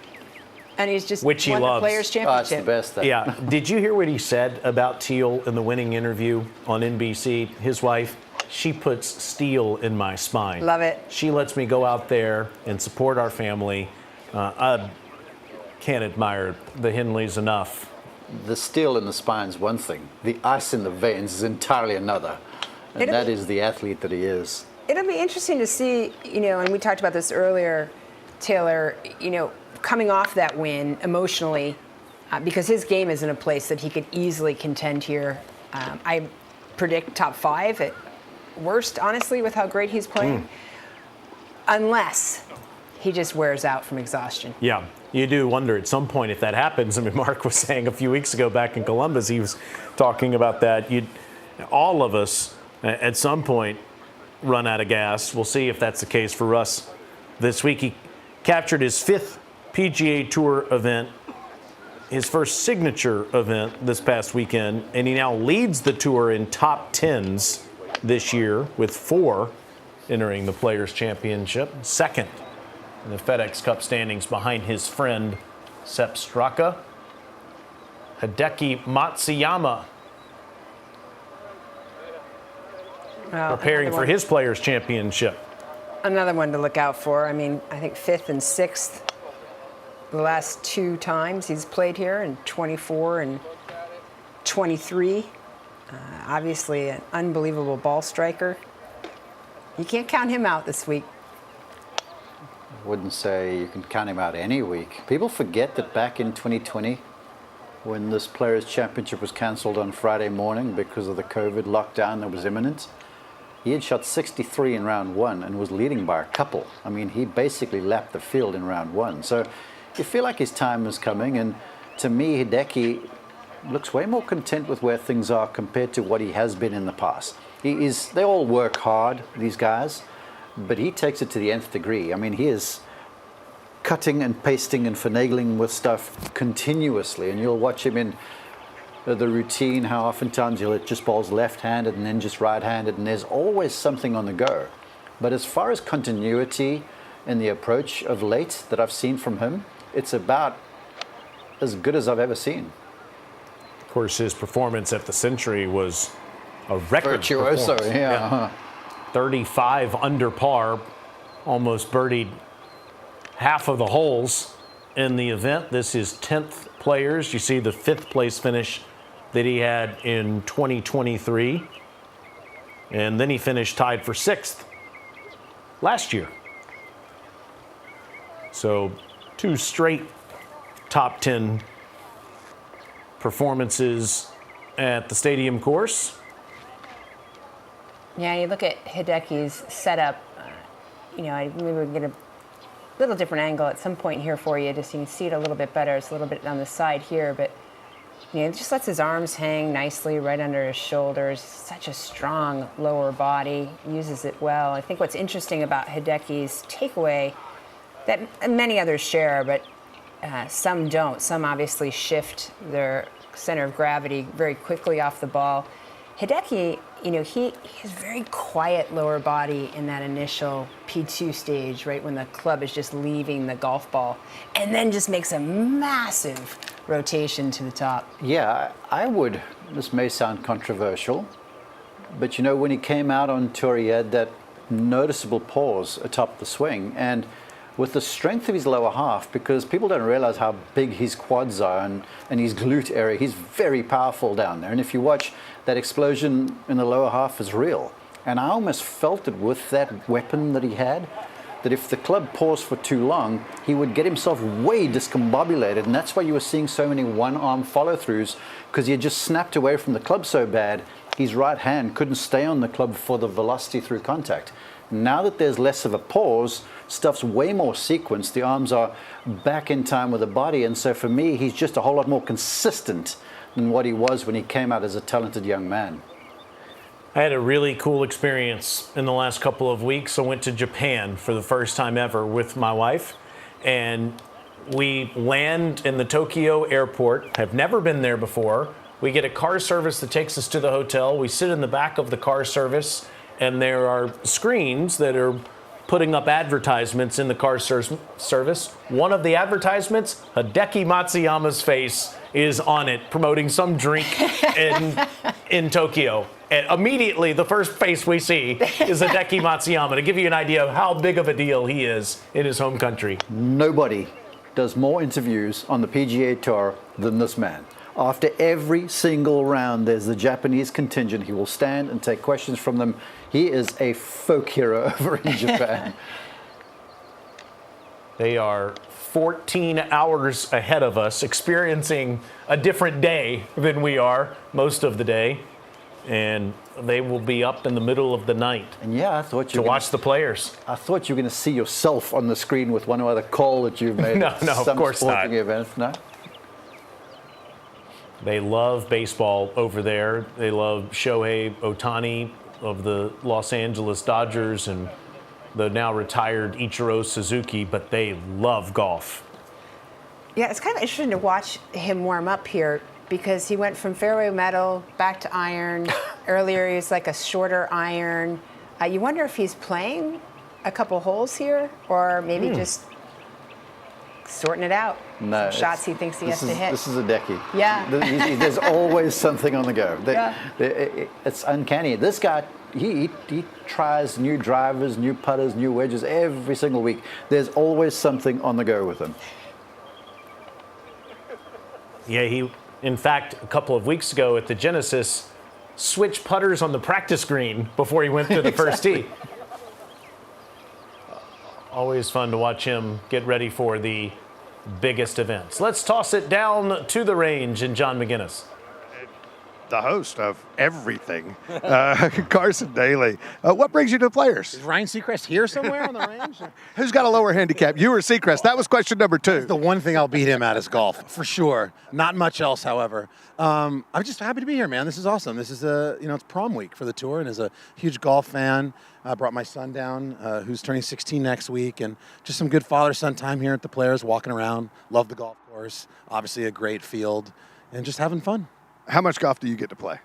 Speaker 3: And he's just
Speaker 1: Which he
Speaker 3: won
Speaker 1: loves.
Speaker 3: the Players' Championship.
Speaker 4: Oh, it's the best.
Speaker 1: Yeah. Did you hear what he said about Teal in the winning interview on NBC? His wife, she puts steel in my spine.
Speaker 3: Love it.
Speaker 1: She lets me go out there and support our family. I can't admire the Henleys enough.
Speaker 4: The steel in the spine is one thing. The ice in the veins is entirely another. And that is the athlete that he is.
Speaker 3: It'll be interesting to see, and we talked about this earlier, Taylor, coming off that win emotionally, because his game is in a place that he could easily contend here. I predict top 5 at worst, honestly, with how great he's playing, unless he just wears out from exhaustion.
Speaker 1: Yeah, you do wonder at some point if that happens. I mean, Mark was saying a few weeks ago back in Columbus, he was talking about that. All of us at some point run out of gas. We'll see if that's the case for Russ this week. He captured his 5th PGA Tour event, his first signature event this past weekend, and he now leads the tour in top 10s this year with 4 entering the Players' Championship, 2nd in the FedEx Cup standings behind his friend Sepp Straka. Hideki Matsuyama preparing for his Players' Championship.
Speaker 3: Another one to look out for. I mean, I think 5th and 6th the last 2 times he's played here, in 24 and 23. Obviously an unbelievable ball striker. You can't count him out this week.
Speaker 4: I wouldn't say you can count him out any week. People forget that back in 2020, when this Players' Championship was cancelled on Friday morning because of the COVID lockdown that was imminent. He had shot 63 in round one and was leading by a couple. I mean, he basically lapped the field in round one. So you feel like his time is coming. And to me, Hideki looks way more content with where things are compared to what he has been in the past. They all work hard, these guys, but he takes it to the nth degree. I mean, he is cutting and pasting and finagling with stuff continuously. And you'll watch him in the routine, how oftentimes he'll hit just balls left-handed and then just right-handed, and there's always something on the go. But as far as continuity in the approach of late that I've seen from him, it's about as good as I've ever seen.
Speaker 1: Of course, his performance at the Century was a record.
Speaker 4: Virtuoso, yeah.
Speaker 1: 35 under par, almost birdied half of the holes in the event. This is 10th Players. You see the 5th place finish that he had in 2023. And then he finished tied for 6th last year. So 2 straight top 10 performances at the Stadium course.
Speaker 3: Yeah, you look at Hideki's setup, maybe we'll get a little different angle at some point here for you, just so you can see it a little bit better. It's a little bit on the side here, but it just lets his arms hang nicely right under his shoulders. Such a strong lower body, uses it well. I think what's interesting about Hideki's takeaway that many others share, but some don't. Some obviously shift their center of gravity very quickly off the ball. Hideki, he has very quiet lower body in that initial P2 stage, right when the club is just leaving the golf ball, and then just makes a massive rotation to the top.
Speaker 4: Yeah, this may sound controversial, but when he came out on tour, he had that noticeable pause atop the swing, and with the strength of his lower half, because people don't realize how big his quads are and his glute area, he's very powerful down there. And if you watch, that explosion in the lower half is real. And I almost felt it with that weapon that he had, that if the club paused for too long, he would get himself way discombobulated. And that's why you were seeing so many one-arm follow-throughs, because he had just snapped away from the club so bad, his right hand couldn't stay on the club for the velocity through contact. Now that there's less of a pause, stuff's way more sequenced. The arms are back in time with the body. And so for me, he's just a whole lot more consistent than what he was when he came out as a talented young man.
Speaker 1: I had a really cool experience in the last couple of weeks. I went to Japan for the first time ever with my wife, and we land in the Tokyo airport. Have never been there before. We get a car service that takes us to the hotel. We sit in the back of the car service, and there are screens that are putting up advertisements in the car service. One of the advertisements, Hideki Matsuyama's face is on it, promoting some drink in Tokyo. And immediately, the first face we see is Hideki Matsuyama, to give you an idea of how big of a deal he is in his home country.
Speaker 4: Nobody does more interviews on the PGA Tour than this man. After every single round, there's the Japanese contingent. He will stand and take questions from them. He is a folk hero over in Japan.
Speaker 1: They are 14 hours ahead of us, experiencing a different day than we are most of the day. And they will be up in the middle of the night.
Speaker 4: And yeah, I thought
Speaker 1: to watch the players.
Speaker 4: I thought you were going to see yourself on the screen with one other call that you've made.
Speaker 1: No, of course not.
Speaker 4: Event. No?
Speaker 1: They love baseball over there. They love Shohei Ohtani of the Los Angeles Dodgers and the now retired Ichiro Suzuki, but they love golf.
Speaker 3: Yeah, it's kind of interesting to watch him warm up here, because he went from fairway metal back to iron. Earlier, he was like a shorter iron. You wonder if he's playing a couple holes here, or maybe just sorting it out.
Speaker 4: No,
Speaker 3: some shots he thinks he has to hit.
Speaker 4: This is Hideki.
Speaker 3: Yeah.
Speaker 4: There's always something on the go.
Speaker 3: Yeah.
Speaker 4: It's uncanny. This guy, he tries new drivers, new putters, new wedges every single week. There's always something on the go with him.
Speaker 1: Yeah, he, in fact, a couple of weeks ago at the Genesis, switched putters on the practice green before he went to the first tee. Always fun to watch him get ready for the biggest events. Let's toss it down to the range and John McGinnis.
Speaker 6: The host of everything, Carson Daly. What brings you to the Players?
Speaker 9: Is Ryan Seacrest here somewhere on the range?
Speaker 6: Who's got a lower handicap? You or Seacrest? That was question number 2.
Speaker 9: The one thing I'll beat him at is golf, for sure. Not much else, however. I'm just happy to be here, man. This is awesome. This is it's prom week for the tour, and as a huge golf fan, I brought my son down, who's turning 16 next week, and just some good father-son time here at the Players, walking around. Love the golf course. Obviously a great field, and just having fun.
Speaker 6: How much golf do you get to play?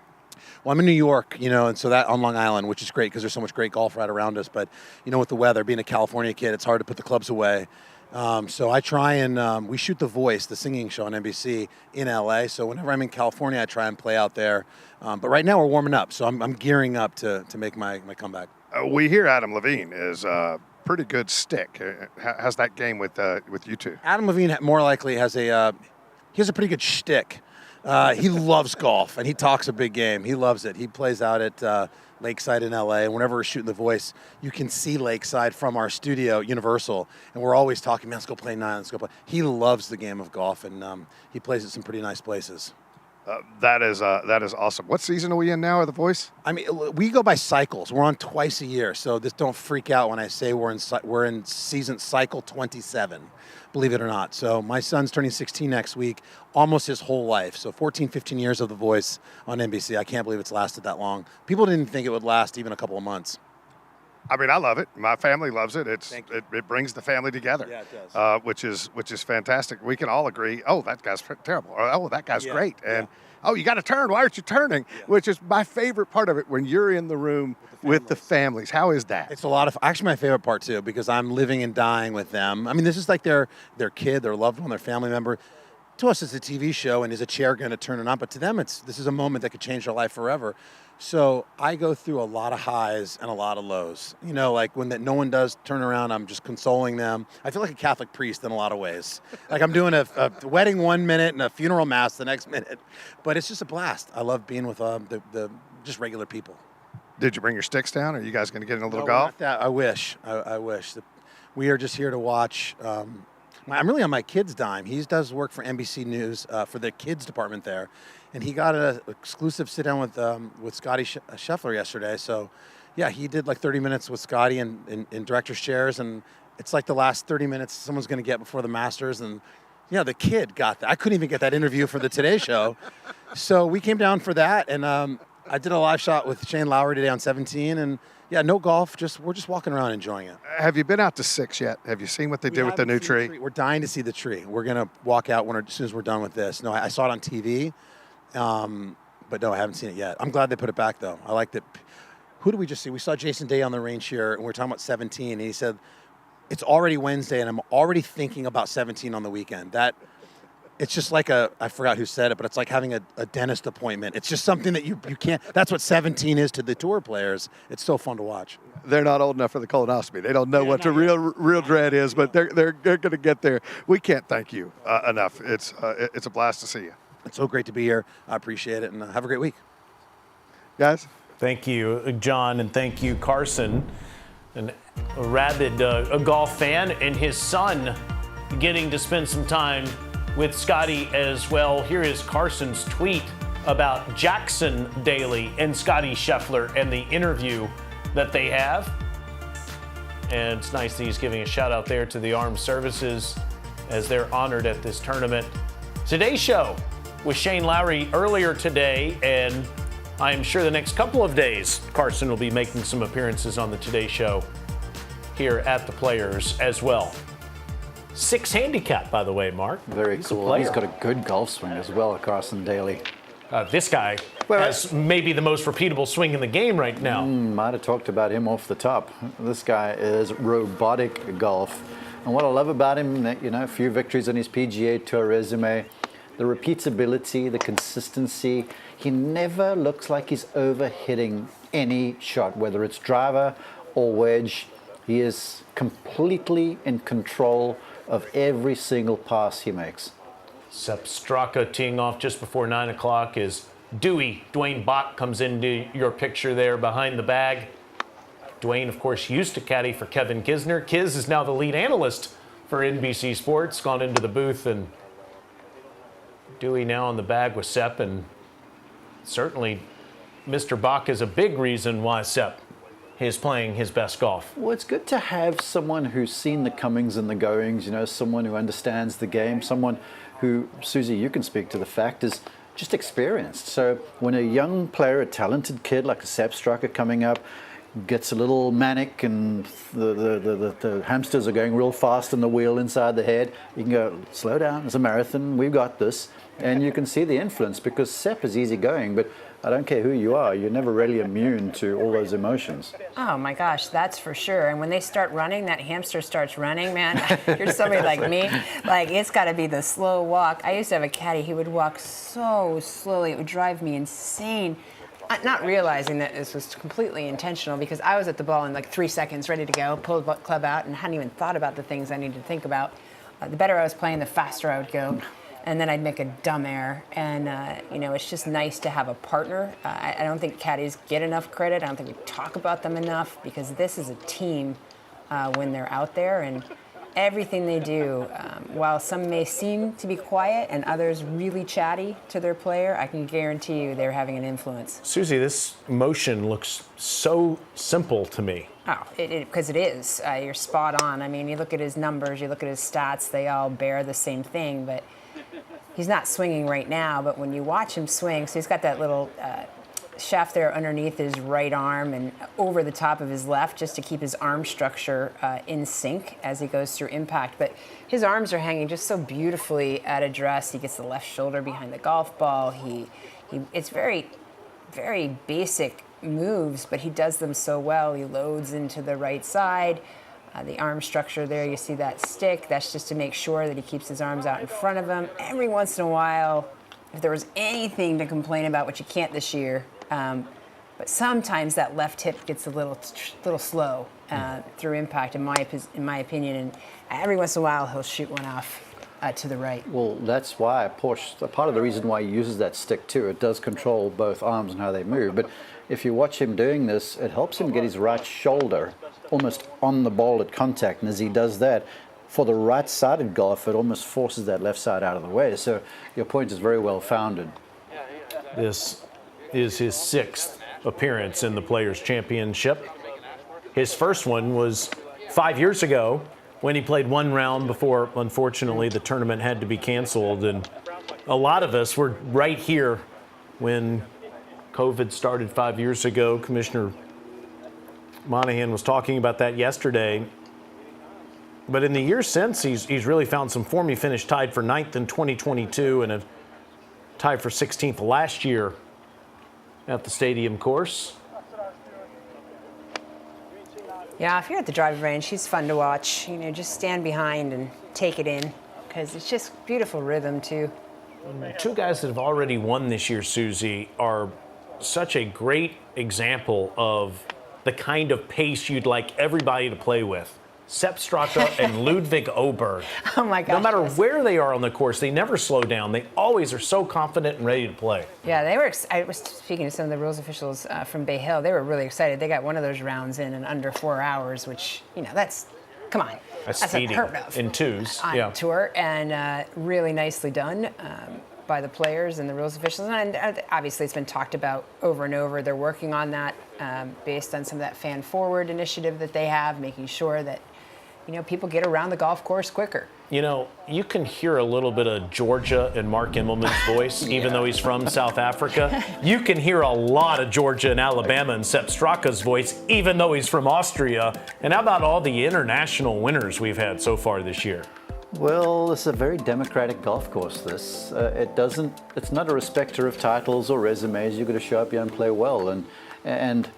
Speaker 9: Well, I'm in New York, and so that on Long Island, which is great because there's so much great golf right around us. But, with the weather, being a California kid, it's hard to put the clubs away. So I try and we shoot The Voice, the singing show on NBC in LA. So whenever I'm in California, I try and play out there. But right now we're warming up, so I'm gearing up to make my comeback.
Speaker 6: We hear Adam Levine is a pretty good stick. How's that game with you two?
Speaker 9: Adam Levine more likely has he has a pretty good shtick. He loves golf, and he talks a big game. He loves it. He plays out at Lakeside in LA, and whenever we're shooting The Voice, you can see Lakeside from our studio, Universal, and we're always talking, man, let's go play 9, let's go play. He loves the game of golf, and he plays at some pretty nice places.
Speaker 6: That is awesome. What season are we in now of The Voice?
Speaker 9: I mean, we go by cycles. We're on twice a year, so just don't freak out when I say we're in season cycle 27, believe it or not. So my son's turning 16 next week, almost his whole life. So 14, 15 years of The Voice on NBC. I can't believe it's lasted that long. People didn't think it would last even a couple of months.
Speaker 6: I mean, I love it. My family loves it. It brings the family together.
Speaker 9: Yeah, it does.
Speaker 6: Which is fantastic. We can all agree, oh, that guy's terrible. Or, oh, that guy's great. And, oh, you got to turn. Why aren't you turning? Yeah. Which is my favorite part of it when you're in the room with the families. How is that?
Speaker 9: It's a lot of, actually my favorite part too, because I'm living and dying with them. I mean, this is like their kid, their loved one, their family member. To us, it's a TV show, and is a chair going to turn it on? But to them, this is a moment that could change their life forever. So I go through a lot of highs and a lot of lows. Like when no one does turn around, I'm just consoling them. I feel like a Catholic priest in a lot of ways. Like I'm doing a wedding 1 minute and a funeral mass the next minute. But it's just a blast. I love being with the just regular people.
Speaker 6: Did you bring your sticks down? Are you guys going to get in a little
Speaker 9: No,
Speaker 6: golf?
Speaker 9: not that. I wish. I wish. We are just here to watch. I'm really on my kid's dime. He does work for NBC News for the kids department there. And he got an exclusive sit-down with Scottie Scheffler yesterday. So, yeah, he did like 30 minutes with Scottie in director's chairs. And it's like the last 30 minutes someone's going to get before the Masters. And, the kid got that. I couldn't even get that interview for the Today Show. So we came down for that. And I did a live shot with Shane Lowry today on 17. And, yeah, no golf. We're just walking around enjoying it.
Speaker 6: Have you been out to 6 yet? Have you seen what they did with the new tree?
Speaker 9: We're dying to see the tree. We're going to walk out as soon as we're done with this. No, I saw it on TV. But no, I haven't seen it yet. I'm glad they put it back, though. I liked it. Who did we just see? We saw Jason Day on the range here, and we were talking about 17, and he said, it's already Wednesday, and I'm already thinking about 17 on the weekend. It's just like I forgot who said it, but it's like having a dentist appointment. It's just something that you can't, that's what 17 is to the tour players. It's so fun to watch.
Speaker 6: They're not old enough for the colonoscopy. They don't know what the real dread is, but they're going to get there. We can't thank you enough. It's a blast to see you.
Speaker 9: It's so great to be here. I appreciate it, and have a great week.
Speaker 6: Guys?
Speaker 1: Thank you, John, and thank you, Carson. A rabid golf fan, and his son getting to spend some time with Scottie as well. Here is Carson's tweet about Jackson Daly and Scottie Scheffler and the interview that they have. And it's nice that he's giving a shout out there to the armed services as they're honored at this tournament. Today's show with Shane Lowry earlier today, and I'm sure the next couple of days, Carson will be making some appearances on the Today Show here at the Players as well. 6 handicap, by the way, Mark.
Speaker 4: Very cool. He's got a good golf swing as well, Carson Daly.
Speaker 1: This guy has maybe the most repeatable swing in the game right now.
Speaker 4: Might have talked about him off the top. This guy is robotic golf. And what I love about him, a few victories on his PGA Tour resume, the repeatability, the consistency. He never looks like he's overhitting any shot, whether it's driver or wedge. He is completely in control of every single pass he makes.
Speaker 1: Sepp Straka teeing off just before 9 o'clock is Dwayne Bach comes into your picture there behind the bag. Dwayne, of course, used to caddy for Kevin Kisner. Kiz is now the lead analyst for NBC Sports, gone into the booth, and Dewey now on the bag with Sepp, and certainly Mr. Bach is a big reason why Sepp is playing his best golf.
Speaker 4: Well, it's good to have someone who's seen the comings and the goings, you know, someone who understands the game, someone who, Susie, you can speak to the fact, is just experienced. So when a young player, a talented kid like a Sepp Straka coming up, gets a little manic and the hamsters are going real fast in the wheel inside the head, you can go, slow down, it's a marathon, we've got this. And you can see the influence, because Sepp is easygoing, but I don't care who you are, you're never really immune to all those emotions.
Speaker 3: Oh my gosh, that's for sure. And when they start running, that hamster starts running, man. You're somebody like me. Like, it's got to be the slow walk. I used to have a caddy. He would walk so slowly. It would drive me insane. Not realizing that this was completely intentional, because I was at the ball in like 3 seconds, ready to go, pull the club out, and hadn't even thought about the things I needed to think about. The better I was playing, the faster I would go. And then I'd make a dumb error. And, it's just nice to have a partner. I don't think caddies get enough credit. I don't think we talk about them enough, because this is a team when they're out there. And everything they do, while some may seem to be quiet and others really chatty to their player, I can guarantee you they're having an influence.
Speaker 1: Susie, this motion looks so simple to me.
Speaker 3: Oh, because it is. You're spot on. I mean, you look at his numbers, you look at his stats, they all bear the same thing, but he's not swinging right now. But when you watch him swing, so he's got that little shaft there underneath his right arm and over the top of his left, just to keep his arm structure in sync as he goes through impact. But his arms are hanging just so beautifully at address. He gets the left shoulder behind the golf ball. It's very, very basic moves, but he does them so well. He loads into the right side. The arm structure there, you see that stick. That's just to make sure that he keeps his arms out in front of him. Every once in a while, if there was anything to complain about, which you can't this year, but sometimes that left hip gets a little slow through impact, in my opinion. And every once in a while, he'll shoot one off to the right.
Speaker 4: Well, that's why part of the reason why he uses that stick too. It does control both arms and how they move. But if you watch him doing this, it helps him get his right shoulder almost on the ball at contact. And as he does that, for the right-sided golf, it almost forces that left side out of the way. So your point is very well founded.
Speaker 1: This is his 6th appearance in the Players' Championship. His first one was 5 years ago when he played one round before, unfortunately, the tournament had to be canceled. And a lot of us were right here when COVID started 5 years ago. Commissioner Monahan was talking about that yesterday. But in the years since, he's really found some form. He finished tied for 9th in 2022 and tied for 16th last year at the Stadium course.
Speaker 3: Yeah, if you're at the driving range, he's fun to watch. Just stand behind and take it in, because it's just beautiful rhythm too.
Speaker 1: 2 guys that have already won this year, Susie, are such a great example of the kind of pace you'd like everybody to play with. Sepp Straka and Ludwig Åberg.
Speaker 3: Oh my gosh.
Speaker 1: No matter where they are on the course, they never slow down. They always are so confident and ready to play.
Speaker 3: Yeah, they were. I was speaking to some of the rules officials from Bay Hill. They were really excited. They got one of those rounds in under 4 hours, which, that's, come on.
Speaker 1: That's
Speaker 3: speedy.
Speaker 1: Unheard of. In 2s.
Speaker 3: On tour, and really nicely done by the players and the rules officials. And obviously it's been talked about over and over. They're working on that based on some of that fan forward initiative that they have, making sure that people get around the golf course quicker.
Speaker 1: You can hear a little bit of Georgia in Mark Immelman's voice, even though he's from South Africa. You can hear a lot of Georgia and Alabama in Sepp Straka's voice, even though he's from Austria. And how about all the international winners we've had so far this year?
Speaker 4: Well, it's a very democratic golf course, this. It's not a respecter of titles or resumes. You've got to show up here and play well. And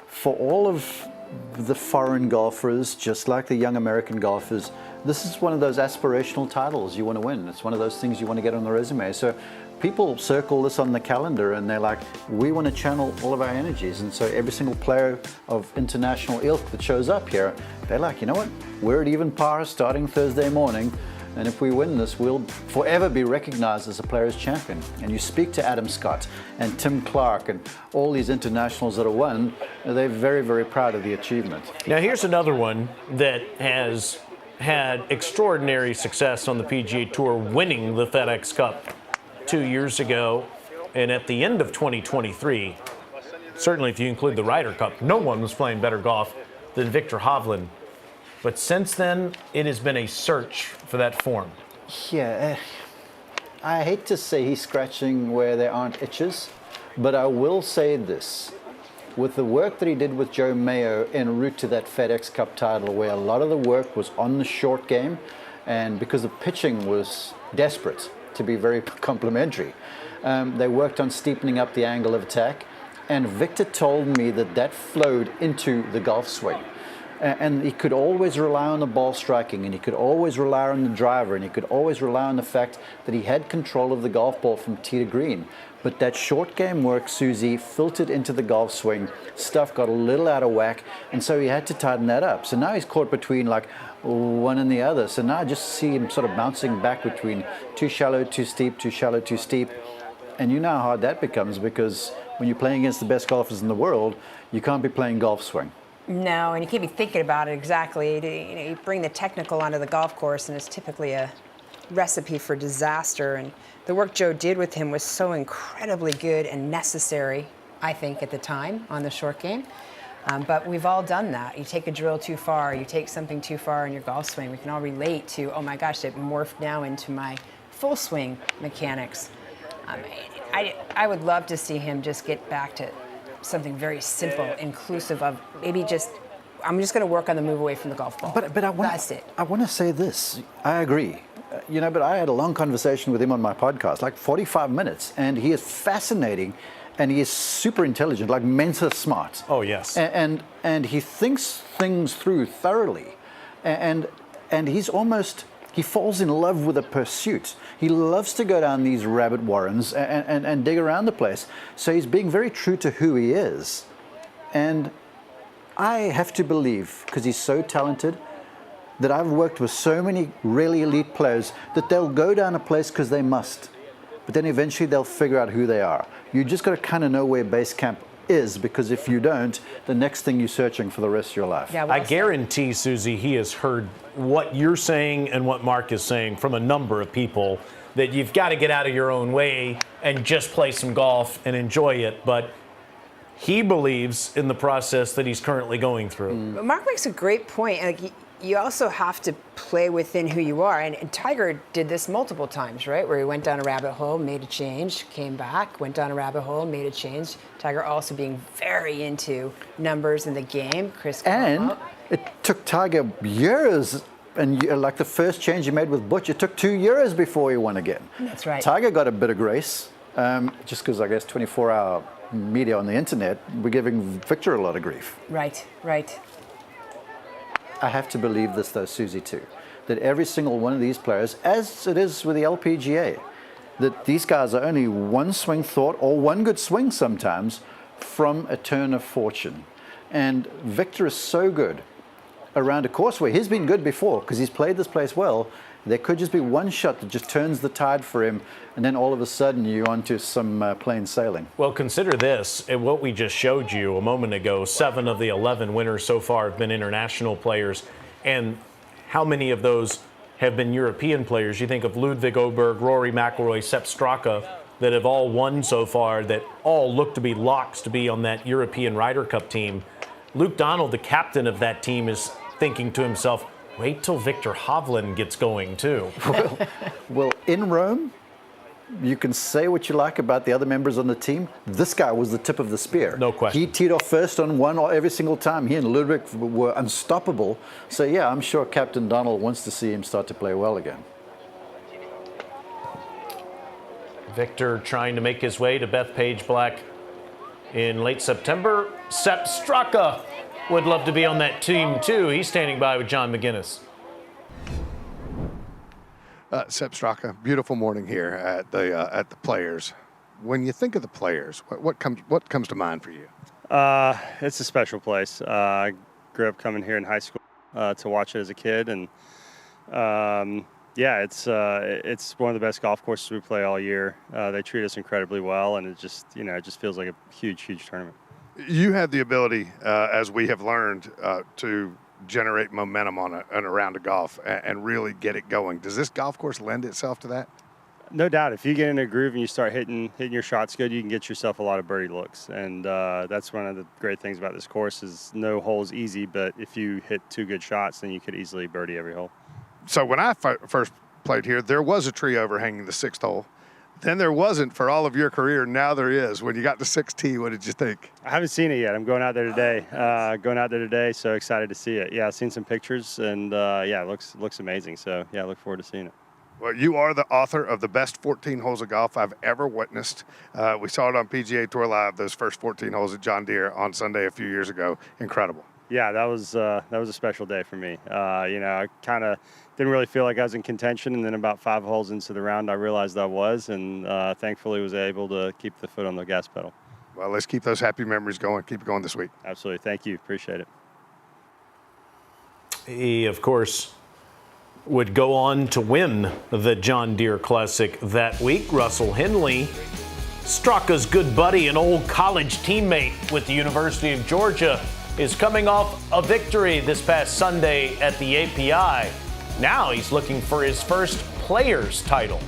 Speaker 4: for all of the foreign golfers, just like the young American golfers, this is one of those aspirational titles you want to win. It's one of those things you want to get on the resume. So people circle this on the calendar and they're like, we want to channel all of our energies. And so every single player of international ilk that shows up here, they're like, you know what? We're at even par starting Thursday morning. And if we win this, we'll forever be recognized as a Players' Champion. And you speak to Adam Scott and Tim Clark and all these internationals that have won, they're very, very proud of the achievement.
Speaker 1: Now here's another one that has had extraordinary success on the PGA Tour, winning the FedEx Cup 2 years ago. And at the end of 2023, certainly if you include the Ryder Cup, no one was playing better golf than Viktor Hovland. But since then, it has been a search for that form.
Speaker 4: Yeah, I hate to say he's scratching where there aren't itches, but I will say this. With the work that he did with Joe Mayo en route to that FedEx Cup title, where a lot of the work was on the short game, and because the pitching was desperate, to be very complimentary, they worked on steepening up the angle of attack, and Victor told me that that flowed into the golf swing. And he could always rely on the ball striking, and he could always rely on the driver, and he could always rely on the fact that he had control of the golf ball from tee to green. But that short game work, Susie, filtered into the golf swing. Stuff got a little out of whack, and so he had to tighten that up. So now he's caught between like one and the other. So now I just see him sort of bouncing back between too shallow, too steep, too shallow, too steep. And you know how hard that becomes, because when you're playing against the best golfers in the world, you can't be playing golf swing.
Speaker 3: No, and you can't be thinking about it exactly. You bring the technical onto the golf course, and it's typically a recipe for disaster. And the work Joe did with him was so incredibly good and necessary, I think, at the time on the short game. But we've all done that. You take a drill too far, you take something too far in your golf swing. We can all relate to, oh my gosh, it morphed now into my full swing mechanics. I would love to see him just get back to something very simple, inclusive of maybe just, I'm just going to work on the move away from the golf ball.
Speaker 4: But
Speaker 3: that's it.
Speaker 4: I want to say this. I agree. But I had a long conversation with him on my podcast, like 45 minutes, and he is fascinating, and he is super intelligent, like Mensa smart.
Speaker 1: Oh, yes.
Speaker 4: And he thinks things through thoroughly, and he's almost, he falls in love with a pursuit. He loves to go down these rabbit warrens and dig around the place. So he's being very true to who he is. And I have to believe, because he's so talented, that I've worked with so many really elite players that they'll go down a place because they must. But then eventually they'll figure out who they are. You just got to kind of know where base camp is, because if you don't, the next thing you're searching for the rest of your life.
Speaker 3: Yeah,
Speaker 1: I guarantee, Susie, he has heard what you're saying and what Mark is saying from a number of people, that you've got to get out of your own way and just play some golf and enjoy it. But he believes in the process that he's currently going through.
Speaker 3: Mark makes a great point. Like, you also have to play within who you are. And Tiger did this multiple times, right? Where he went down a rabbit hole, made a change, came back, went down a rabbit hole, made a change. Tiger also being very into numbers in the game.
Speaker 4: And it took Tiger years, and like the first change he made with Butch, it took 2 years before he won again.
Speaker 3: That's right.
Speaker 4: Tiger got a bit of grace, just because I guess 24-hour media on the internet, we're giving Victor a lot of grief.
Speaker 3: Right.
Speaker 4: I have to believe this, though, Susie, too, that every single one of these players, as it is with the LPGA, that these guys are only one swing thought, or one good swing sometimes, from a turn of fortune. And Victor is so good around a course where he's been good before, because he's played this place well. There could just be one shot that just turns the tide for him, and then all of a sudden you're onto some plain sailing.
Speaker 1: Well, consider this, and what we just showed you a moment ago, 7 of the 11 winners so far have been international players, and how many of those have been European players? You think of Ludwig Åberg, Rory McIlroy, Sepp Straka, that have all won so far, that all look to be locks to be on that European Ryder Cup team. Luke Donald, the captain of that team, is thinking to himself, wait till Viktor Hovland gets going, too.
Speaker 4: Well, in Rome, you can say what you like about the other members on the team. This guy was the tip of the spear.
Speaker 1: No question.
Speaker 4: He teed off first on one every single time. He and Ludwig were unstoppable. So, yeah, I'm sure Captain Donald wants to see him start to play well again.
Speaker 1: Victor trying to make his way to Bethpage Black in late September. Sepp Straka would love to be on that team, too. He's standing by with John McGinnis.
Speaker 6: Sepp Straka, beautiful morning here at the Players. When you think of the Players, what comes to mind for you?
Speaker 10: It's a special place. I grew up coming here in high school to watch it as a kid, and it's one of the best golf courses we play all year. They treat us incredibly well, and it just feels like a huge tournament.
Speaker 6: You have the ability, as we have learned, to generate momentum on a round of golf and really get it going. Does this golf course lend itself to that?
Speaker 10: No doubt. If you get in a groove and you start hitting your shots good, you can get yourself a lot of birdie looks. And that's one of the great things about this course is no hole's easy, but if you hit 2 good shots, then you could easily birdie every hole.
Speaker 6: So when I first played here, there was a tree overhanging the 6th hole. Then there wasn't for all of your career. Now there is. When you got to 6T, what did you think?
Speaker 10: I haven't seen it yet. I'm going out there today. So excited to see it. Yeah, I've seen some pictures, and it looks amazing. So yeah, I look forward to seeing it.
Speaker 6: Well, you are the author of the best 14 holes of golf I've ever witnessed. We saw it on PGA Tour Live, those first 14 holes at John Deere on Sunday a few years ago. Incredible.
Speaker 10: Yeah, that was a special day for me. I kind of didn't really feel like I was in contention, and then about 5 holes into the round, I realized I was, and thankfully was able to keep the foot on the gas pedal.
Speaker 6: Well, let's keep those happy memories going. Keep it going this week.
Speaker 10: Absolutely. Thank you. Appreciate it.
Speaker 1: He, of course, would go on to win the John Deere Classic that week. Russell Henley, Straka's good buddy and old college teammate with the University of Georgia, is coming off a victory this past Sunday at the API. Now he's looking for his first Players title.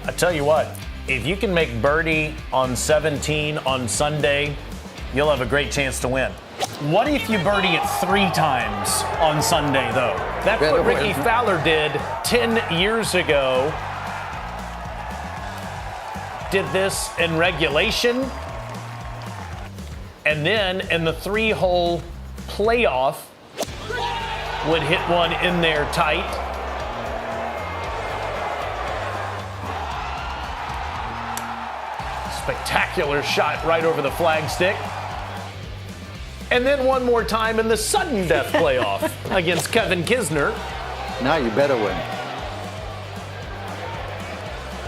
Speaker 1: I tell you what, if you can make birdie on 17 on Sunday, you'll have a great chance to win. What if you birdie it 3 times on Sunday, though? That's what Rickie Fowler did 10 years ago. Did this in regulation, and then in the 3-hole playoff would hit one in there tight. Spectacular shot right over the flagstick. And then one more time in the sudden death playoff against Kevin Kisner.
Speaker 4: Now you better win.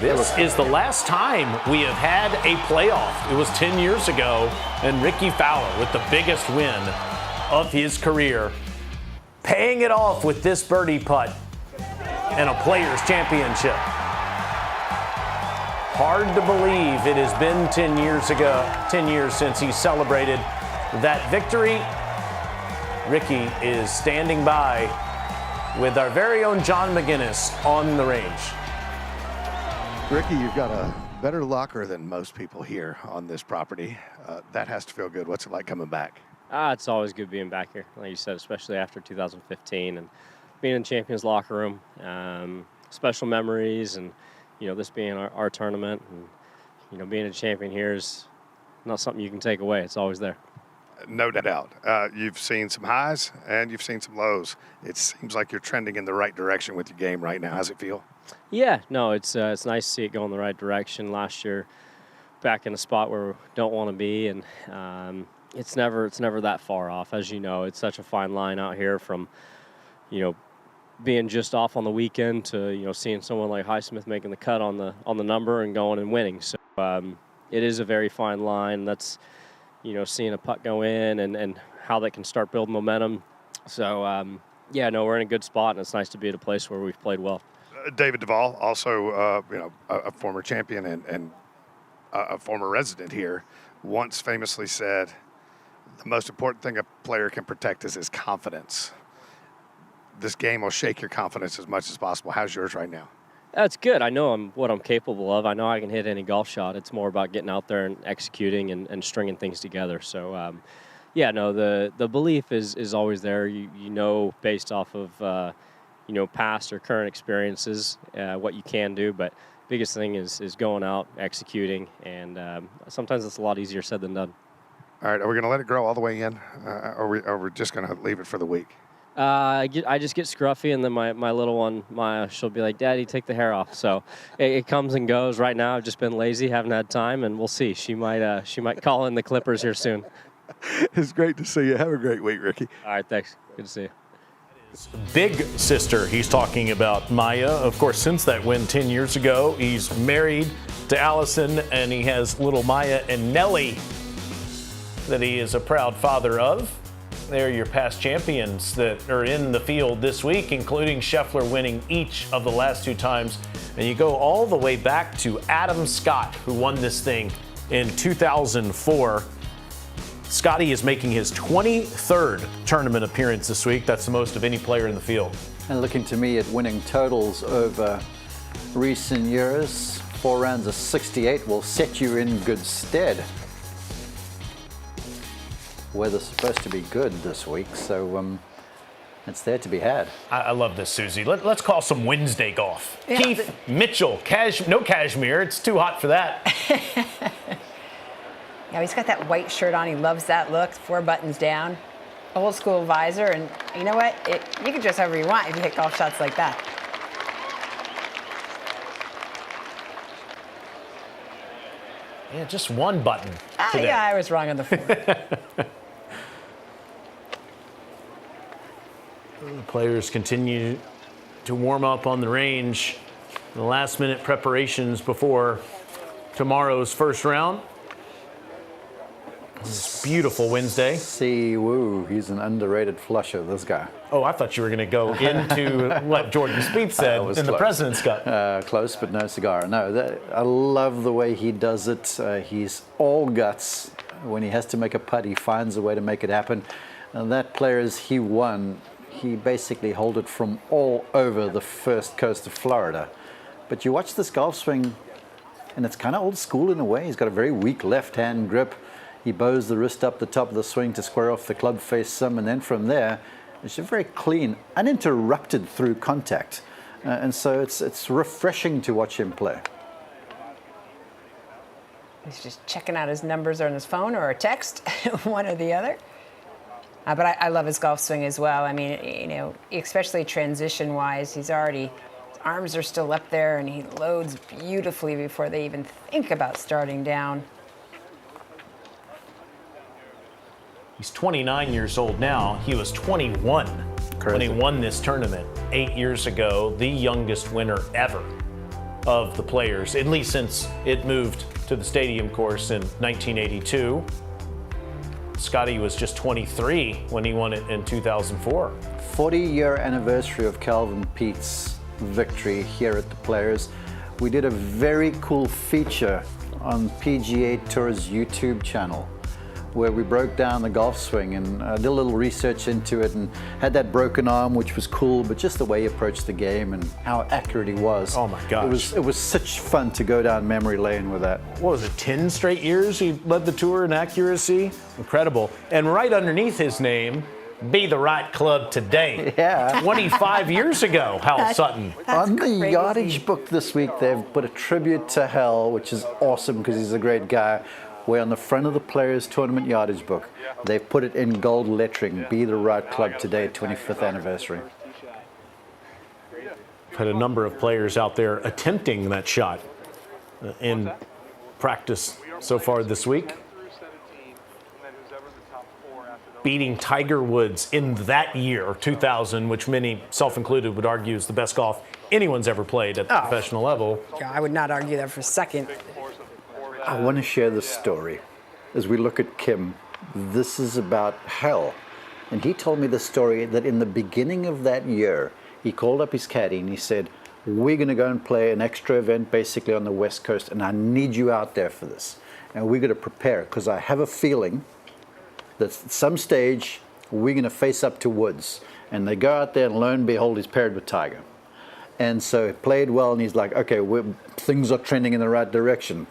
Speaker 1: This is the last time we have had a playoff. It was 10 years ago, and Rickie Fowler with the biggest win of his career, paying it off with this birdie putt and a Players Championship. Hard to believe it has been 10 years since he celebrated that victory. Rickie is standing by with our very own John McGinnis on the range.
Speaker 6: Rickie, you've got a better locker than most people here on this property. That has to feel good. What's it like coming back?
Speaker 11: It's always good being back here, like you said, especially after 2015 and being in Champions locker room. Special memories, and this being our tournament, and being a champion here is not something you can take away. It's always there.
Speaker 6: No doubt. You've seen some highs and you've seen some lows. It seems like you're trending in the right direction with your game right now. How's it feel?
Speaker 11: Yeah, no, it's nice to see it go in the right direction. Last year, back in a spot where we don't want to be, and it's never that far off. As you know, it's such a fine line out here from, being just off on the weekend to seeing someone like Highsmith making the cut on the number and going and winning. So it is a very fine line. That's seeing a putt go in and how they can start building momentum. So, we're in a good spot, and it's nice to be at a place where we've played well.
Speaker 6: David Duvall, also, a former champion and a former resident here, once famously said, the most important thing a player can protect is his confidence. This game will shake your confidence as much as possible. How's yours right now?
Speaker 11: That's good. I know what I'm capable of. I know I can hit any golf shot. It's more about getting out there and executing and stringing things together. So, the belief is always there. You know, based off of, past or current experiences, what you can do. But biggest thing is going out, executing, and sometimes it's a lot easier said than done.
Speaker 6: All right, are we going to let it grow all the way in, or are we just going to leave it for the week?
Speaker 11: I just get scruffy, and then my little one, Maya, she'll be like, "Daddy, take the hair off." So it comes and goes. Right now, I've just been lazy, haven't had time, and we'll see. She might call in the clippers here soon.
Speaker 6: It's great to see you. Have a great week, Rickie.
Speaker 11: All right, thanks. Good to see you.
Speaker 1: Big sister, he's talking about Maya. Of course, since that win 10 years ago, he's married to Allison, and he has little Maya and Nellie that he is a proud father of. They're your past champions that are in the field this week, including Scheffler winning each of the last 2 times. And you go all the way back to Adam Scott, who won this thing in 2004. Scottie is making his 23rd tournament appearance this week. That's the most of any player in the field.
Speaker 4: And looking to me at winning totals over recent years, 4 rounds of 68 will set you in good stead. Weather's supposed to be good this week, so it's there to be had.
Speaker 1: I love this, Susie. Let's call some Wednesday golf.
Speaker 3: Yeah,
Speaker 1: Keith Mitchell, no cashmere. It's too hot for that.
Speaker 3: Yeah, he's got that white shirt on. He loves that look. 4 buttons down, old school visor, and you know what? You can dress however you want if you hit golf shots like that.
Speaker 1: Yeah, just 1 button today.
Speaker 3: Yeah, I was wrong on the 4.
Speaker 1: The players continue to warm up on the range. The last-minute preparations before tomorrow's first round. This beautiful Wednesday.
Speaker 4: See, woo, he's an underrated flusher, this guy.
Speaker 1: Oh, I thought you were going to go into what Jordan Spieth said in the President's Cup.
Speaker 4: Close, but no cigar. No, I love the way he does it. He's all guts. When he has to make a putt, he finds a way to make it happen. And that player, as he won, he basically held it from all over the first coast of Florida. But you watch this golf swing, and it's kind of old school in a way. He's got a very weak left-hand grip. He bows the wrist up the top of the swing to square off the club face some, and then from there, it's just very clean, uninterrupted through contact. And so it's refreshing to watch him play.
Speaker 3: He's just checking out his numbers on his phone or a text, one or the other. But I love his golf swing as well. I mean, especially transition-wise, his arms are still up there, and he loads beautifully before they even think about starting down.
Speaker 1: He's 29 years old now. He was 21 when he won this tournament 8 years ago, the youngest winner ever of the Players, at least since it moved to the stadium course in 1982. Scottie was just 23 when he won it in 2004.
Speaker 4: 40-year anniversary of Calvin Pete's victory here at the Players. We did a very cool feature on PGA Tour's YouTube channel where we broke down the golf swing and did a little research into it and had that broken arm, which was cool, but just the way he approached the game and how accurate he was.
Speaker 1: Oh my gosh.
Speaker 4: It was such fun to go down memory lane with that.
Speaker 1: What was it, 10 straight years he led the tour in accuracy? Incredible. And right underneath his name, be the right club today.
Speaker 4: Yeah.
Speaker 1: 25 years ago, Hal Sutton.
Speaker 4: On the yardage book this week, they've put a tribute to Hal, which is awesome because he's a great guy. Where on the front of the Players Tournament yardage book, they've put it in gold lettering, be the right club today, 25th anniversary.
Speaker 1: Had a number of players out there attempting that shot in practice so far this week. Beating Tiger Woods in that year, 2000, which many, self-included, would argue is the best golf anyone's ever played at the professional level.
Speaker 3: I would not argue that for a second.
Speaker 4: I want to share this story. as we look at Kim, this is about hell. And he told me the story that in the beginning of that year, he called up his caddy and he said, we're going to go and play an extra event basically on the West Coast, and I need you out there for this. And we're going to prepare, because I have a feeling that at some stage we're going to face up to Woods. And they go out there, and lo and behold, he's paired with Tiger. And so he played well, and he's like, okay, things are trending in the right direction.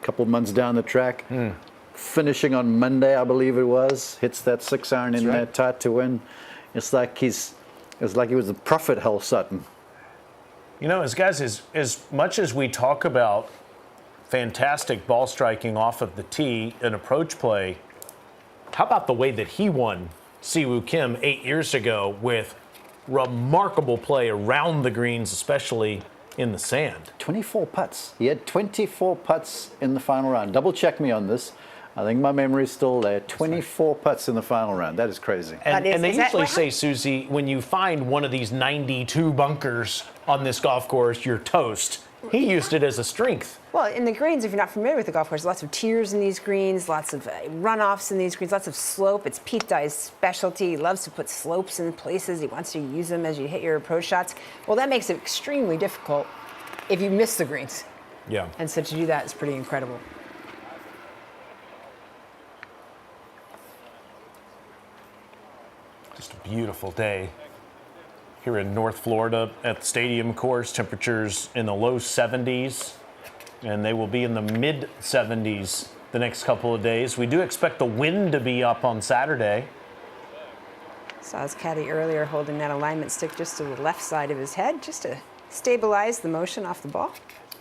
Speaker 4: A couple months down the track, finishing on Monday, I believe it was, hits that 6-iron in there, tight to win. It's like he was the prophet, Hal Sutton.
Speaker 1: You know, as much as we talk about fantastic ball striking off of the tee and approach play, how about the way that he won Siwoo Kim 8 years ago with remarkable play around the greens, especially in the sand?
Speaker 4: 24 putts. He had 24 putts in the final round. Double check me on this. I think my memory's still there. 24 putts in the final round. That is crazy.
Speaker 1: And they usually say, Susie, when you find one of these 92 bunkers on this golf course, you're toast. He used it as a strength.
Speaker 3: Well, in the greens, if you're not familiar with the golf course, lots of tiers in these greens, lots of runoffs in these greens, lots of slope. It's Pete Dye's specialty. He loves to put slopes in places. He wants to use them as you hit your approach shots. Well, that makes it extremely difficult if you miss the greens.
Speaker 1: Yeah.
Speaker 3: And so to do that is pretty incredible.
Speaker 1: Just a beautiful day here in North Florida at the stadium course. Temperatures in the low 70s, and they will be in the mid 70s the next couple of days. We do expect the wind to be up on Saturday.
Speaker 3: Saw his caddy earlier holding that alignment stick just to the left side of his head, just to stabilize the motion off the ball.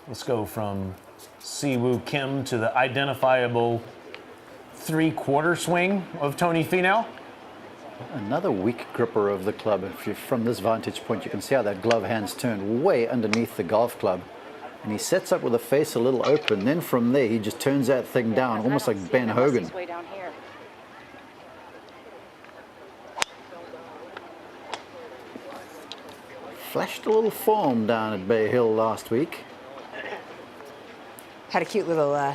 Speaker 1: Let's go from Siwoo Kim to the identifiable 3/4 swing of Tony Finau.
Speaker 4: Another weak gripper of the club. If you're from this vantage point, you can see how that glove hand's turned way underneath the golf club. And he sets up with the face a little open. Then from there, he just turns that thing down, almost like Ben Hogan. Flashed a little form down at Bay Hill last week.
Speaker 3: Had a cute little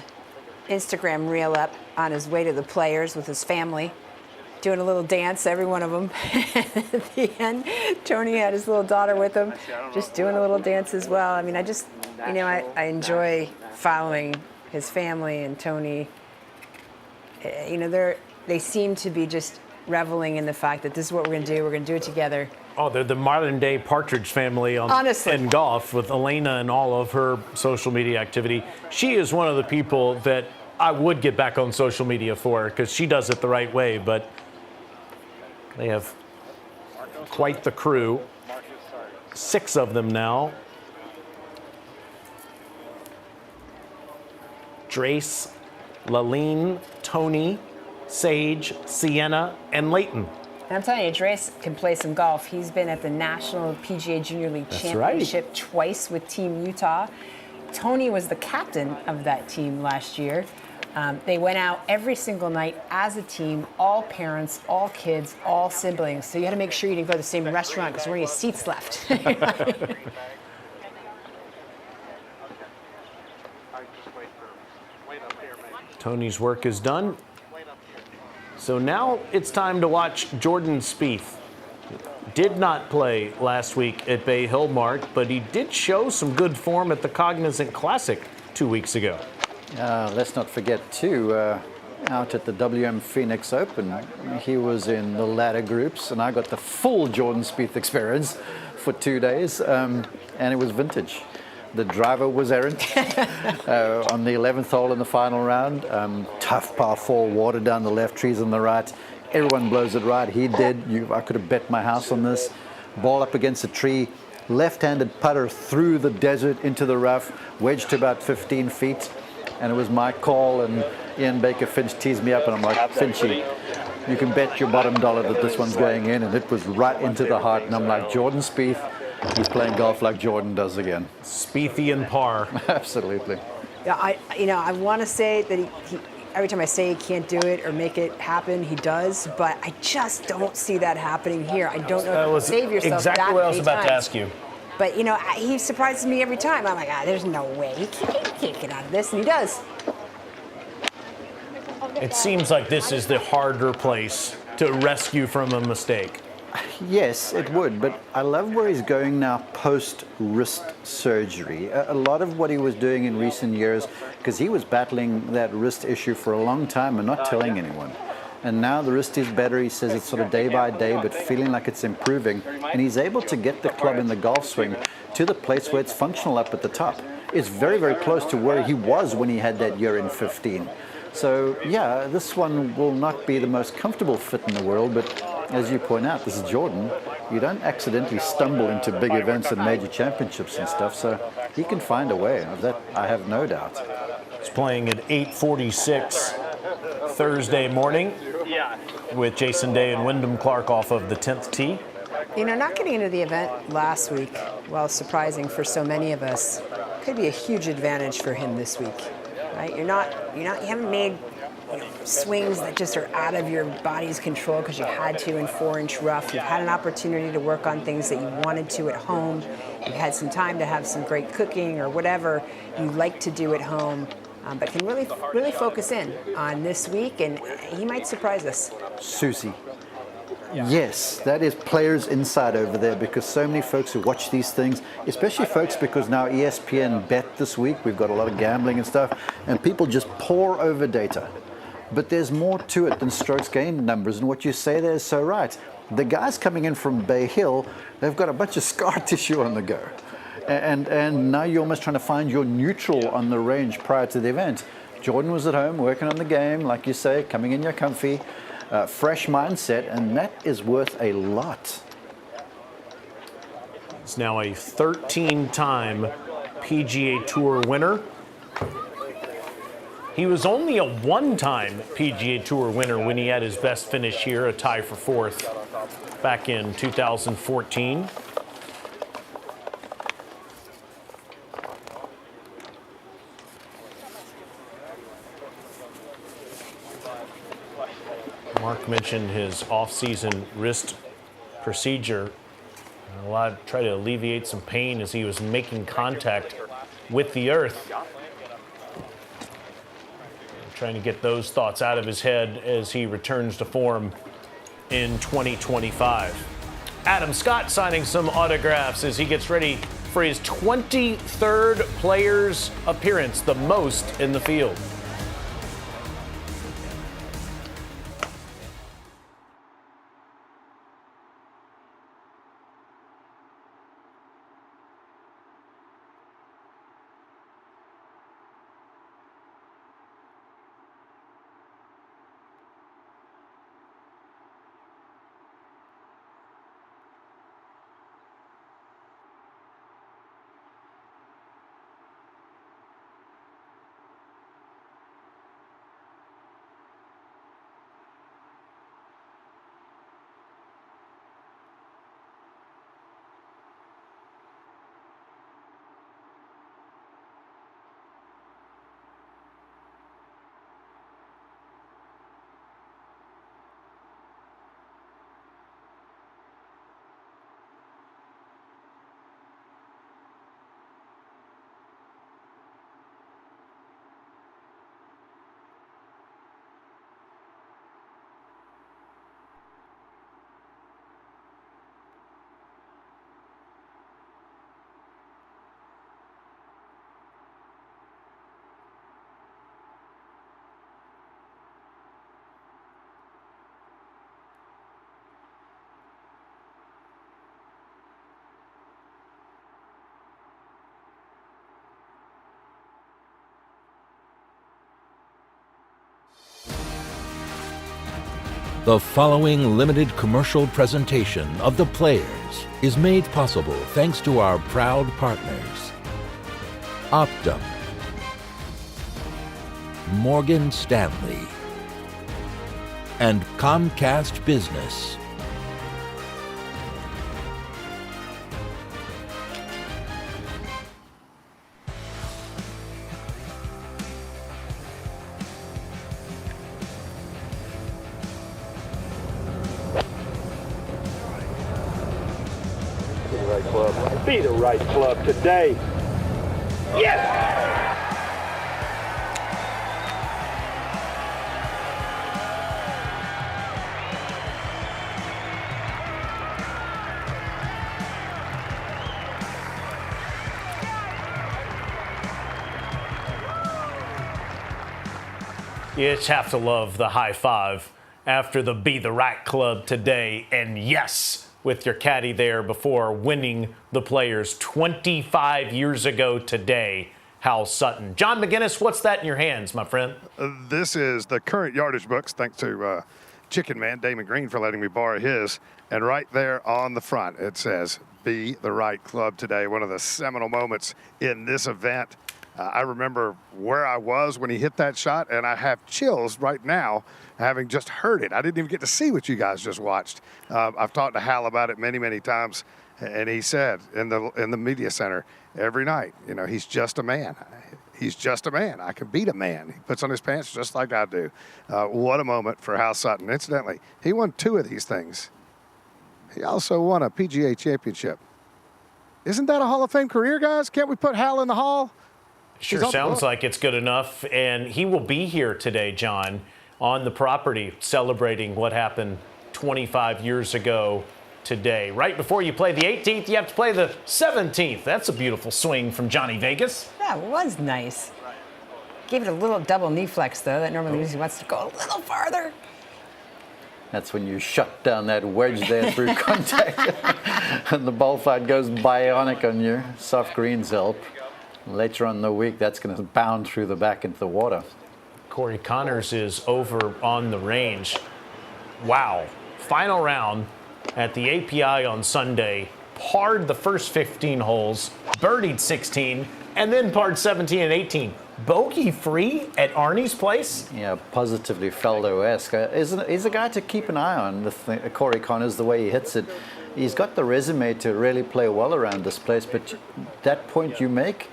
Speaker 3: Instagram reel up on his way to the Players with his family, doing a little dance, every one of them. At the end, Tony had his little daughter with him, just doing a little dance as well. I mean, I enjoy following his family and Tony. You know, they seem to be just reveling in the fact that this is what we're going to do. We're going to do it together.
Speaker 1: Oh, they're the modern day Partridge family in golf, with Elena and all of her social media activity. She is one of the people that I would get back on social media for, because she does it the right way, but they have quite the crew. 6 of them now. Drace, Laline, Tony, Sage, Sienna, and Leighton.
Speaker 3: And I'm telling you, Drace can play some golf. He's been at the National PGA Junior League Championship twice with Team Utah. Tony was the captain of that team last year. They went out every single night as a team, all parents, all kids, all siblings. So you had to make sure you didn't go to the same restaurant because there weren't any seats left.
Speaker 1: Tony's work is done. So now it's time to watch Jordan Spieth. Did not play last week at Bay Hill, Mark, but he did show some good form at the Cognizant Classic 2 weeks ago.
Speaker 4: Let's not forget, too, out at the WM Phoenix Open, he was in the ladder groups, and I got the full Jordan Spieth experience for 2 days, and it was vintage. The driver was errant on the 11th hole in the final round. Tough par 4, water down the left, trees on the right. Everyone blows it right. He did. I could have bet my house on this. Ball up against a tree. Left-handed putter through the desert into the rough, wedged to about 15 feet. And it was my call, and Ian Baker Finch teased me up, and I'm like, Finchy, you can bet your bottom dollar that this one's going in. And it was right into the heart. And I'm like, Jordan Spieth, he's playing golf like Jordan does again.
Speaker 1: Spiethian par.
Speaker 4: Absolutely.
Speaker 3: Yeah, I want to say that he every time I say he can't do it or make it happen, he does. But I just don't see that happening here. I don't know if you save yourself
Speaker 1: exactly what I was about to ask you.
Speaker 3: But, he surprises me every time. I'm like, there's no way. He can't get out of this. And he does.
Speaker 1: It seems like this is the harder place to rescue from a mistake.
Speaker 4: Yes, it would, but I love where he's going now post-wrist surgery. A lot of what he was doing in recent years, because he was battling that wrist issue for a long time and not telling anyone. And now the wrist is better. He says it's sort of day by day, but feeling like it's improving. And he's able to get the club in the golf swing to the place where it's functional up at the top. It's very, very close to where he was when he had that year in 15. So, yeah, this one will not be the most comfortable fit in the world, but as you point out, this is Jordan. You don't accidentally stumble into big events and major championships and stuff, so he can find a way. Of that, I have no doubt.
Speaker 1: He's playing at 8:46 Thursday morning with Jason Day and Wyndham Clark off of the 10th tee.
Speaker 3: You know, not getting into the event last week, while surprising for so many of us, could be a huge advantage for him this week, right? You haven't made swings that just are out of your body's control because you had to in 4-inch rough. You've had an opportunity to work on things that you wanted to at home. You've had some time to have some great cooking or whatever you like to do at home, but can really focus in on this week, and he might surprise us.
Speaker 4: Susie. Yes, that is players' insight over there, because so many folks who watch these things, especially folks because now ESPN bet this week, we've got a lot of gambling and stuff, and people just pour over data. But there's more to it than strokes gained numbers, and what you say there is so right. The guys coming in from Bay Hill, they've got a bunch of scar tissue on the go. And now you're almost trying to find your neutral on the range prior to the event. Jordan was at home working on the game, like you say, coming in your comfy, fresh mindset, and that is worth a lot.
Speaker 1: He's now a 13-time PGA Tour winner. He was only a one-time PGA Tour winner when he had his best finish here, a tie for fourth, back in 2014. Mark mentioned his off-season wrist procedure. Try to alleviate some pain as he was making contact with the earth. Trying to get those thoughts out of his head as he returns to form in 2025. Adam Scott signing some autographs as he gets ready for his 23rd Players appearance, the most in the field.
Speaker 2: The following limited commercial presentation of the Players is made possible thanks to our proud partners: Optum, Morgan Stanley, and Comcast Business.
Speaker 12: Be the right club today. Yes!
Speaker 1: You just have to love the high five after the Be the Right Club today. And yes, with your caddy there before winning the Players 25 years ago today, Hal Sutton. John McGinnis, what's that in your hands, my friend?
Speaker 6: This is the current yardage books, thanks to Chicken Man, Damon Green, for letting me borrow his. And right there on the front, it says, Be the Right Club today. One of the seminal moments in this event. I remember where I was when he hit that shot, and I have chills right now having just heard it. I didn't even get to see what you guys just watched. I've talked to Hal about it many, many times, and he said in the media center every night, you know, he's just a man. He's just a man. I can beat a man. He puts on his pants just like I do. What a moment for Hal Sutton. Incidentally, he won 2 of these things. He also won a PGA championship. Isn't that a Hall of Fame career, guys? Can't we put Hal in the Hall?
Speaker 1: Sure sounds like it's good enough. And he will be here today, John, on the property celebrating what happened 25 years ago today. Right before you play the 18th, you have to play the 17th. That's a beautiful swing from Johnny Vegas.
Speaker 3: That was nice. Gave it a little double knee flex, though. That normally means he wants to go a little farther.
Speaker 4: That's when you shut down that wedge there through contact. And the ball flight goes bionic on you. Soft greens help. Later on in the week, that's going to bound through the back into the water.
Speaker 1: Corey Connors is over on the range. Wow. Final round at the API on Sunday. Parred the first 15 holes, birdied 16, and then parred 17 and 18. Bogey free at Arnie's place?
Speaker 4: Yeah, positively Faldo-esque. He's a guy to keep an eye on, Corey Connors, the way he hits it. He's got the resume to really play well around this place, but that point you make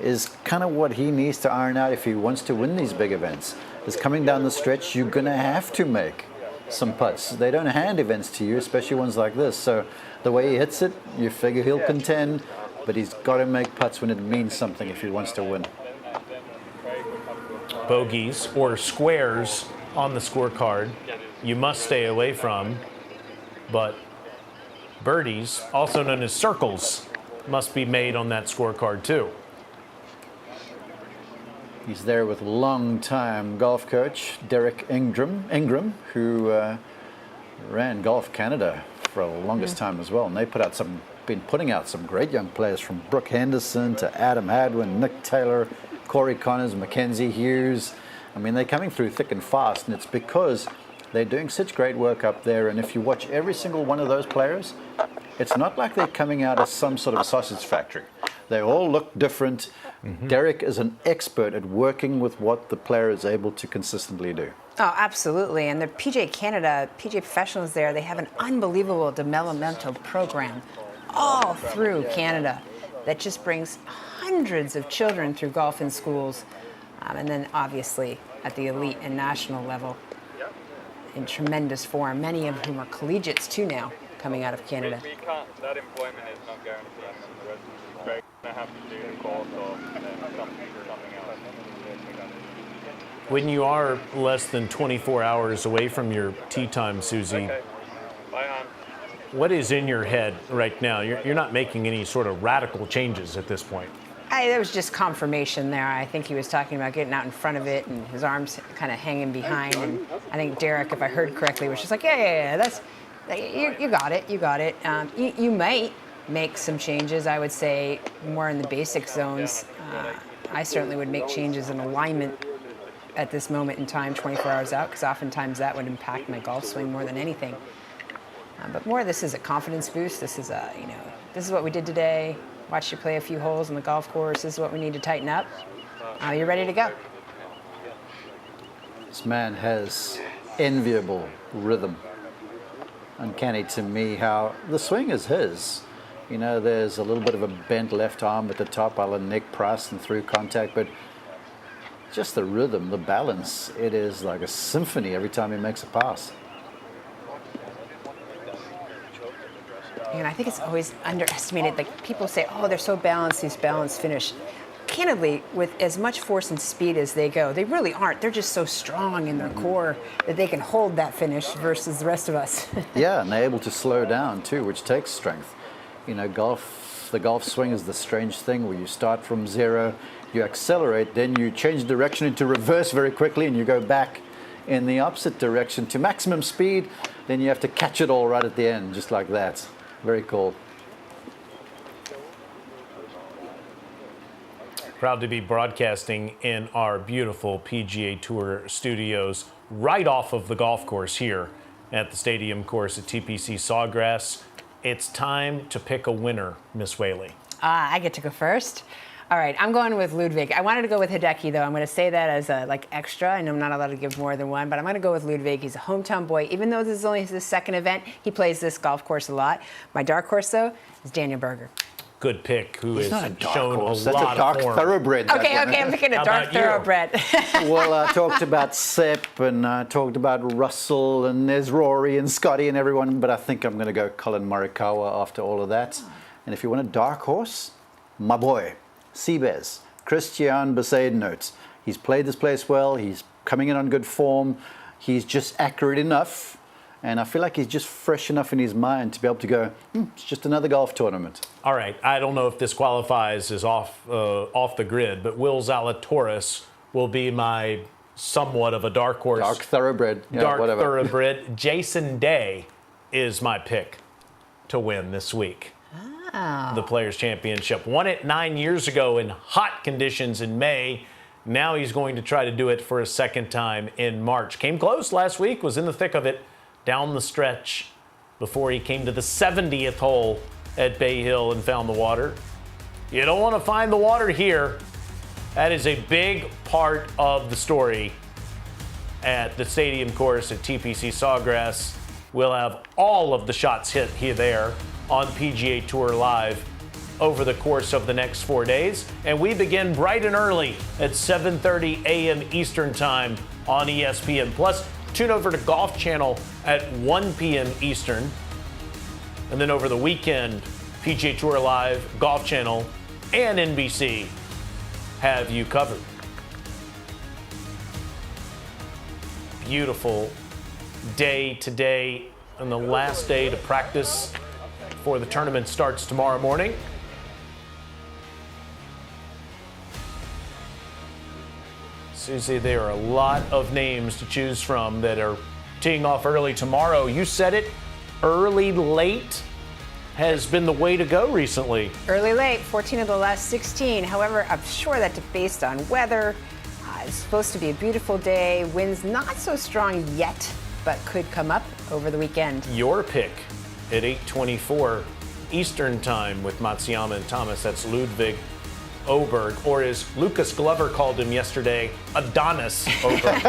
Speaker 4: is kind of what he needs to iron out if he wants to win these big events. Is coming down the stretch, you're going to have to make some putts. They don't hand events to you, especially ones like this. So the way he hits it, you figure he'll contend, but he's got to make putts when it means something if he wants to win.
Speaker 1: Bogeys or squares on the scorecard you must stay away from, but birdies, also known as circles, must be made on that scorecard too.
Speaker 4: He's there with long-time golf coach Derek Ingram, who ran Golf Canada for the longest time as well. And they been putting out some great young players, from Brooke Henderson to Adam Hadwin, Nick Taylor, Corey Connors, Mackenzie Hughes. I mean, they're coming through thick and fast, and it's because they're doing such great work up there. And if you watch every single one of those players, it's not like they're coming out as some sort of a sausage factory. They all look different. Derek is an expert at working with what the player is able to consistently do.
Speaker 3: Oh, absolutely. And the PGA Canada, PGA professionals there, they have an unbelievable developmental program all through Canada that just brings hundreds of children through golf in schools. And then obviously at the elite and national level in tremendous form, many of whom are collegiates too now coming out of Canada.
Speaker 12: That employment is not guaranteed. We're going to have to do the course or something else.
Speaker 1: When you are less than 24 hours away from your tee time, Susie,
Speaker 12: Okay. Bye, hon.
Speaker 1: what is in your head right now? You're not making any sort of radical changes at this point.
Speaker 3: There was just confirmation there. I think he was talking about getting out in front of it and his arms kind of hanging behind. And I think Derek, if I heard correctly, was just like, yeah, that's, you got it. You might make some changes, I would say, more in the basic zones. I certainly would make changes in alignment at this moment in time, 24 hours out, because oftentimes that would impact my golf swing more than anything. But more, this is a confidence boost. This is this is what we did today. Watched you play a few holes on the golf course. This is what we need to tighten up. You're ready to go.
Speaker 4: This man has enviable rhythm. Uncanny to me how the swing is his. You know, there's a little bit of a bent left arm at the top, a la Nick Price and through contact, but just the rhythm, the balance, it is like a symphony every time he makes a pass.
Speaker 3: And I think it's always underestimated. Like, people say, oh, they're so balanced, these balanced finish. Candidly, with as much force and speed as they go, they really aren't. They're just so strong in their core that they can hold that finish versus the rest of us.
Speaker 4: Yeah, and they're able to slow down too, which takes strength. You know, the golf swing is the strange thing where you start from zero you accelerate, then you change direction into reverse very quickly, and you go back in the opposite direction to maximum speed. Then you have to catch it all right at the end, just like that. Very cool.
Speaker 1: Proud to be broadcasting in our beautiful PGA Tour studios right off of the golf course here at the stadium course at TPC Sawgrass. It's time to pick a winner, Miss Whaley.
Speaker 3: I get to go first. All right, I'm going with Ludwig. I wanted to go with Hideki, though. I'm going to say that as a extra. I know I'm not allowed to give more than one, but I'm going to go with Ludwig. He's a hometown boy. Even though this is only his second event, he plays this golf course a lot. My dark horse, though, is Daniel Berger.
Speaker 1: Good pick, who has shown
Speaker 4: horse.
Speaker 1: a
Speaker 4: That's
Speaker 1: lot
Speaker 4: a dark
Speaker 1: of form.
Speaker 4: thoroughbred.
Speaker 3: Okay, I'm picking a dark thoroughbred.
Speaker 4: Well, I talked about Sepp, and I talked about Russell, and there's Rory and Scottie and everyone, but I think I'm going to go Colin Morikawa after all of that. And if you want a dark horse, my boy, Seabez, Christian Besaidenote. He's played this place well. He's coming in on good form. He's just accurate enough. And I feel like he's just fresh enough in his mind to be able to go, it's just another golf tournament.
Speaker 1: All right, I don't know if this qualifies as off the grid, but Will Zalatoris will be my somewhat of a dark horse.
Speaker 4: Dark thoroughbred. Yeah,
Speaker 1: dark
Speaker 4: whatever.
Speaker 1: thoroughbred. Jason Day is my pick to win this week. The Players' Championship. Won it 9 years ago in hot conditions in May. Now he's going to try to do it for a second time in March. Came close last week, was in the thick of it down the stretch before he came to the 70th hole at Bay Hill and found the water. You don't want to find the water here. That is a big part of the story at the stadium course at TPC Sawgrass. We'll have all of the shots hit here there on PGA Tour Live over the course of the next 4 days. And we begin bright and early at 7:30 a.m. Eastern Time on ESPN+. Tune over to Golf Channel at 1 p.m. Eastern. And then over the weekend, PGA Tour Live, Golf Channel, and NBC have you covered. Beautiful day today, and the last day to practice before the tournament starts tomorrow morning. Susie, there are a lot of names to choose from that are teeing off early tomorrow. You said it, early late has been the way to go recently.
Speaker 3: Early late, 14 of the last 16. However, I'm sure that's based on weather. It's supposed to be a beautiful day. Winds not so strong yet, but could come up over the weekend.
Speaker 1: Your pick at 8:24 Eastern Time with Matsuyama and Thomas. That's Ludwig Oberg, or as Lucas Glover called him yesterday, Adonis Oberg.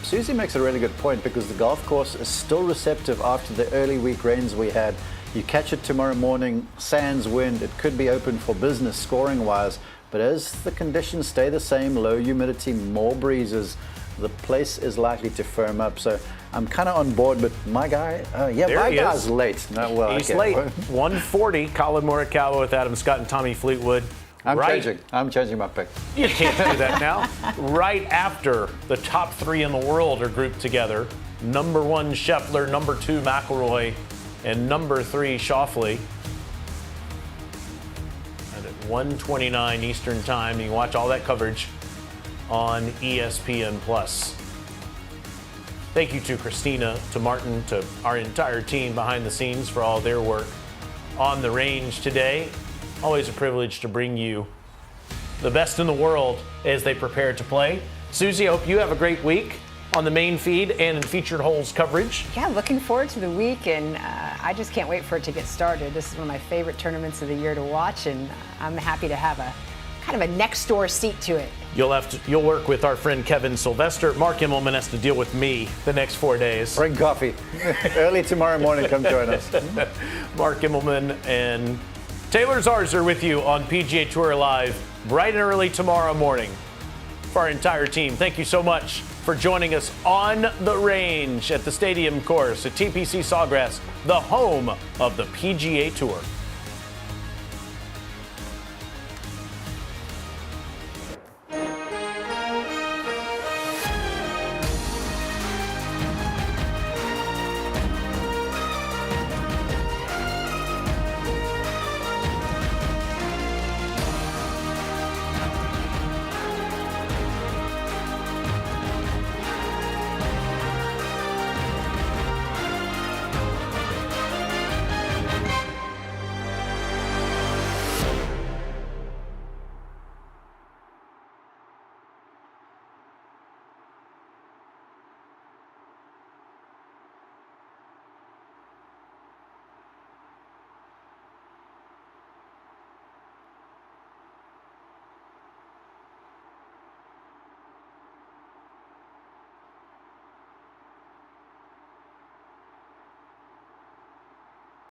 Speaker 4: Susie makes a really good point, because the golf course is still receptive after the early week rains we had. You catch it tomorrow morning, sans wind, it could be open for business scoring wise, but as the conditions stay the same, low humidity, more breezes, the place is likely to firm up. So I'm kind of on board, but my guy, my guy's late. No, well,
Speaker 1: he's late. 140, Colin Morikawa with Adam Scott and Tommy Fleetwood.
Speaker 4: I'm changing my pick.
Speaker 1: You can't do that now. Right after the top three in the world are grouped together. Number 1, Scheffler. Number 2, McIlroy. And number 3, Schauffele. And at 1:29 Eastern Time, you can watch all that coverage on ESPN+. Thank you to Christina, to Martin, to our entire team behind the scenes for all their work on the range today. Always a privilege to bring you the best in the world as they prepare to play. Susie, I hope you have a great week on the main feed and in featured holes coverage.
Speaker 3: Yeah, looking forward to the week, and I just can't wait for it to get started. This is one of my favorite tournaments of the year to watch, and I'm happy to have a kind of a next door seat to it.
Speaker 1: You'll work with our friend Kevin Sylvester. Mark Immelman has to deal with me the next 4 days.
Speaker 4: Bring coffee. Early tomorrow morning, come join us.
Speaker 1: Mark Immelman and Taylor Zarz with you on PGA Tour Live bright and early tomorrow morning. For our entire team, thank you so much for joining us on the range at the stadium course at TPC Sawgrass, the home of the PGA Tour.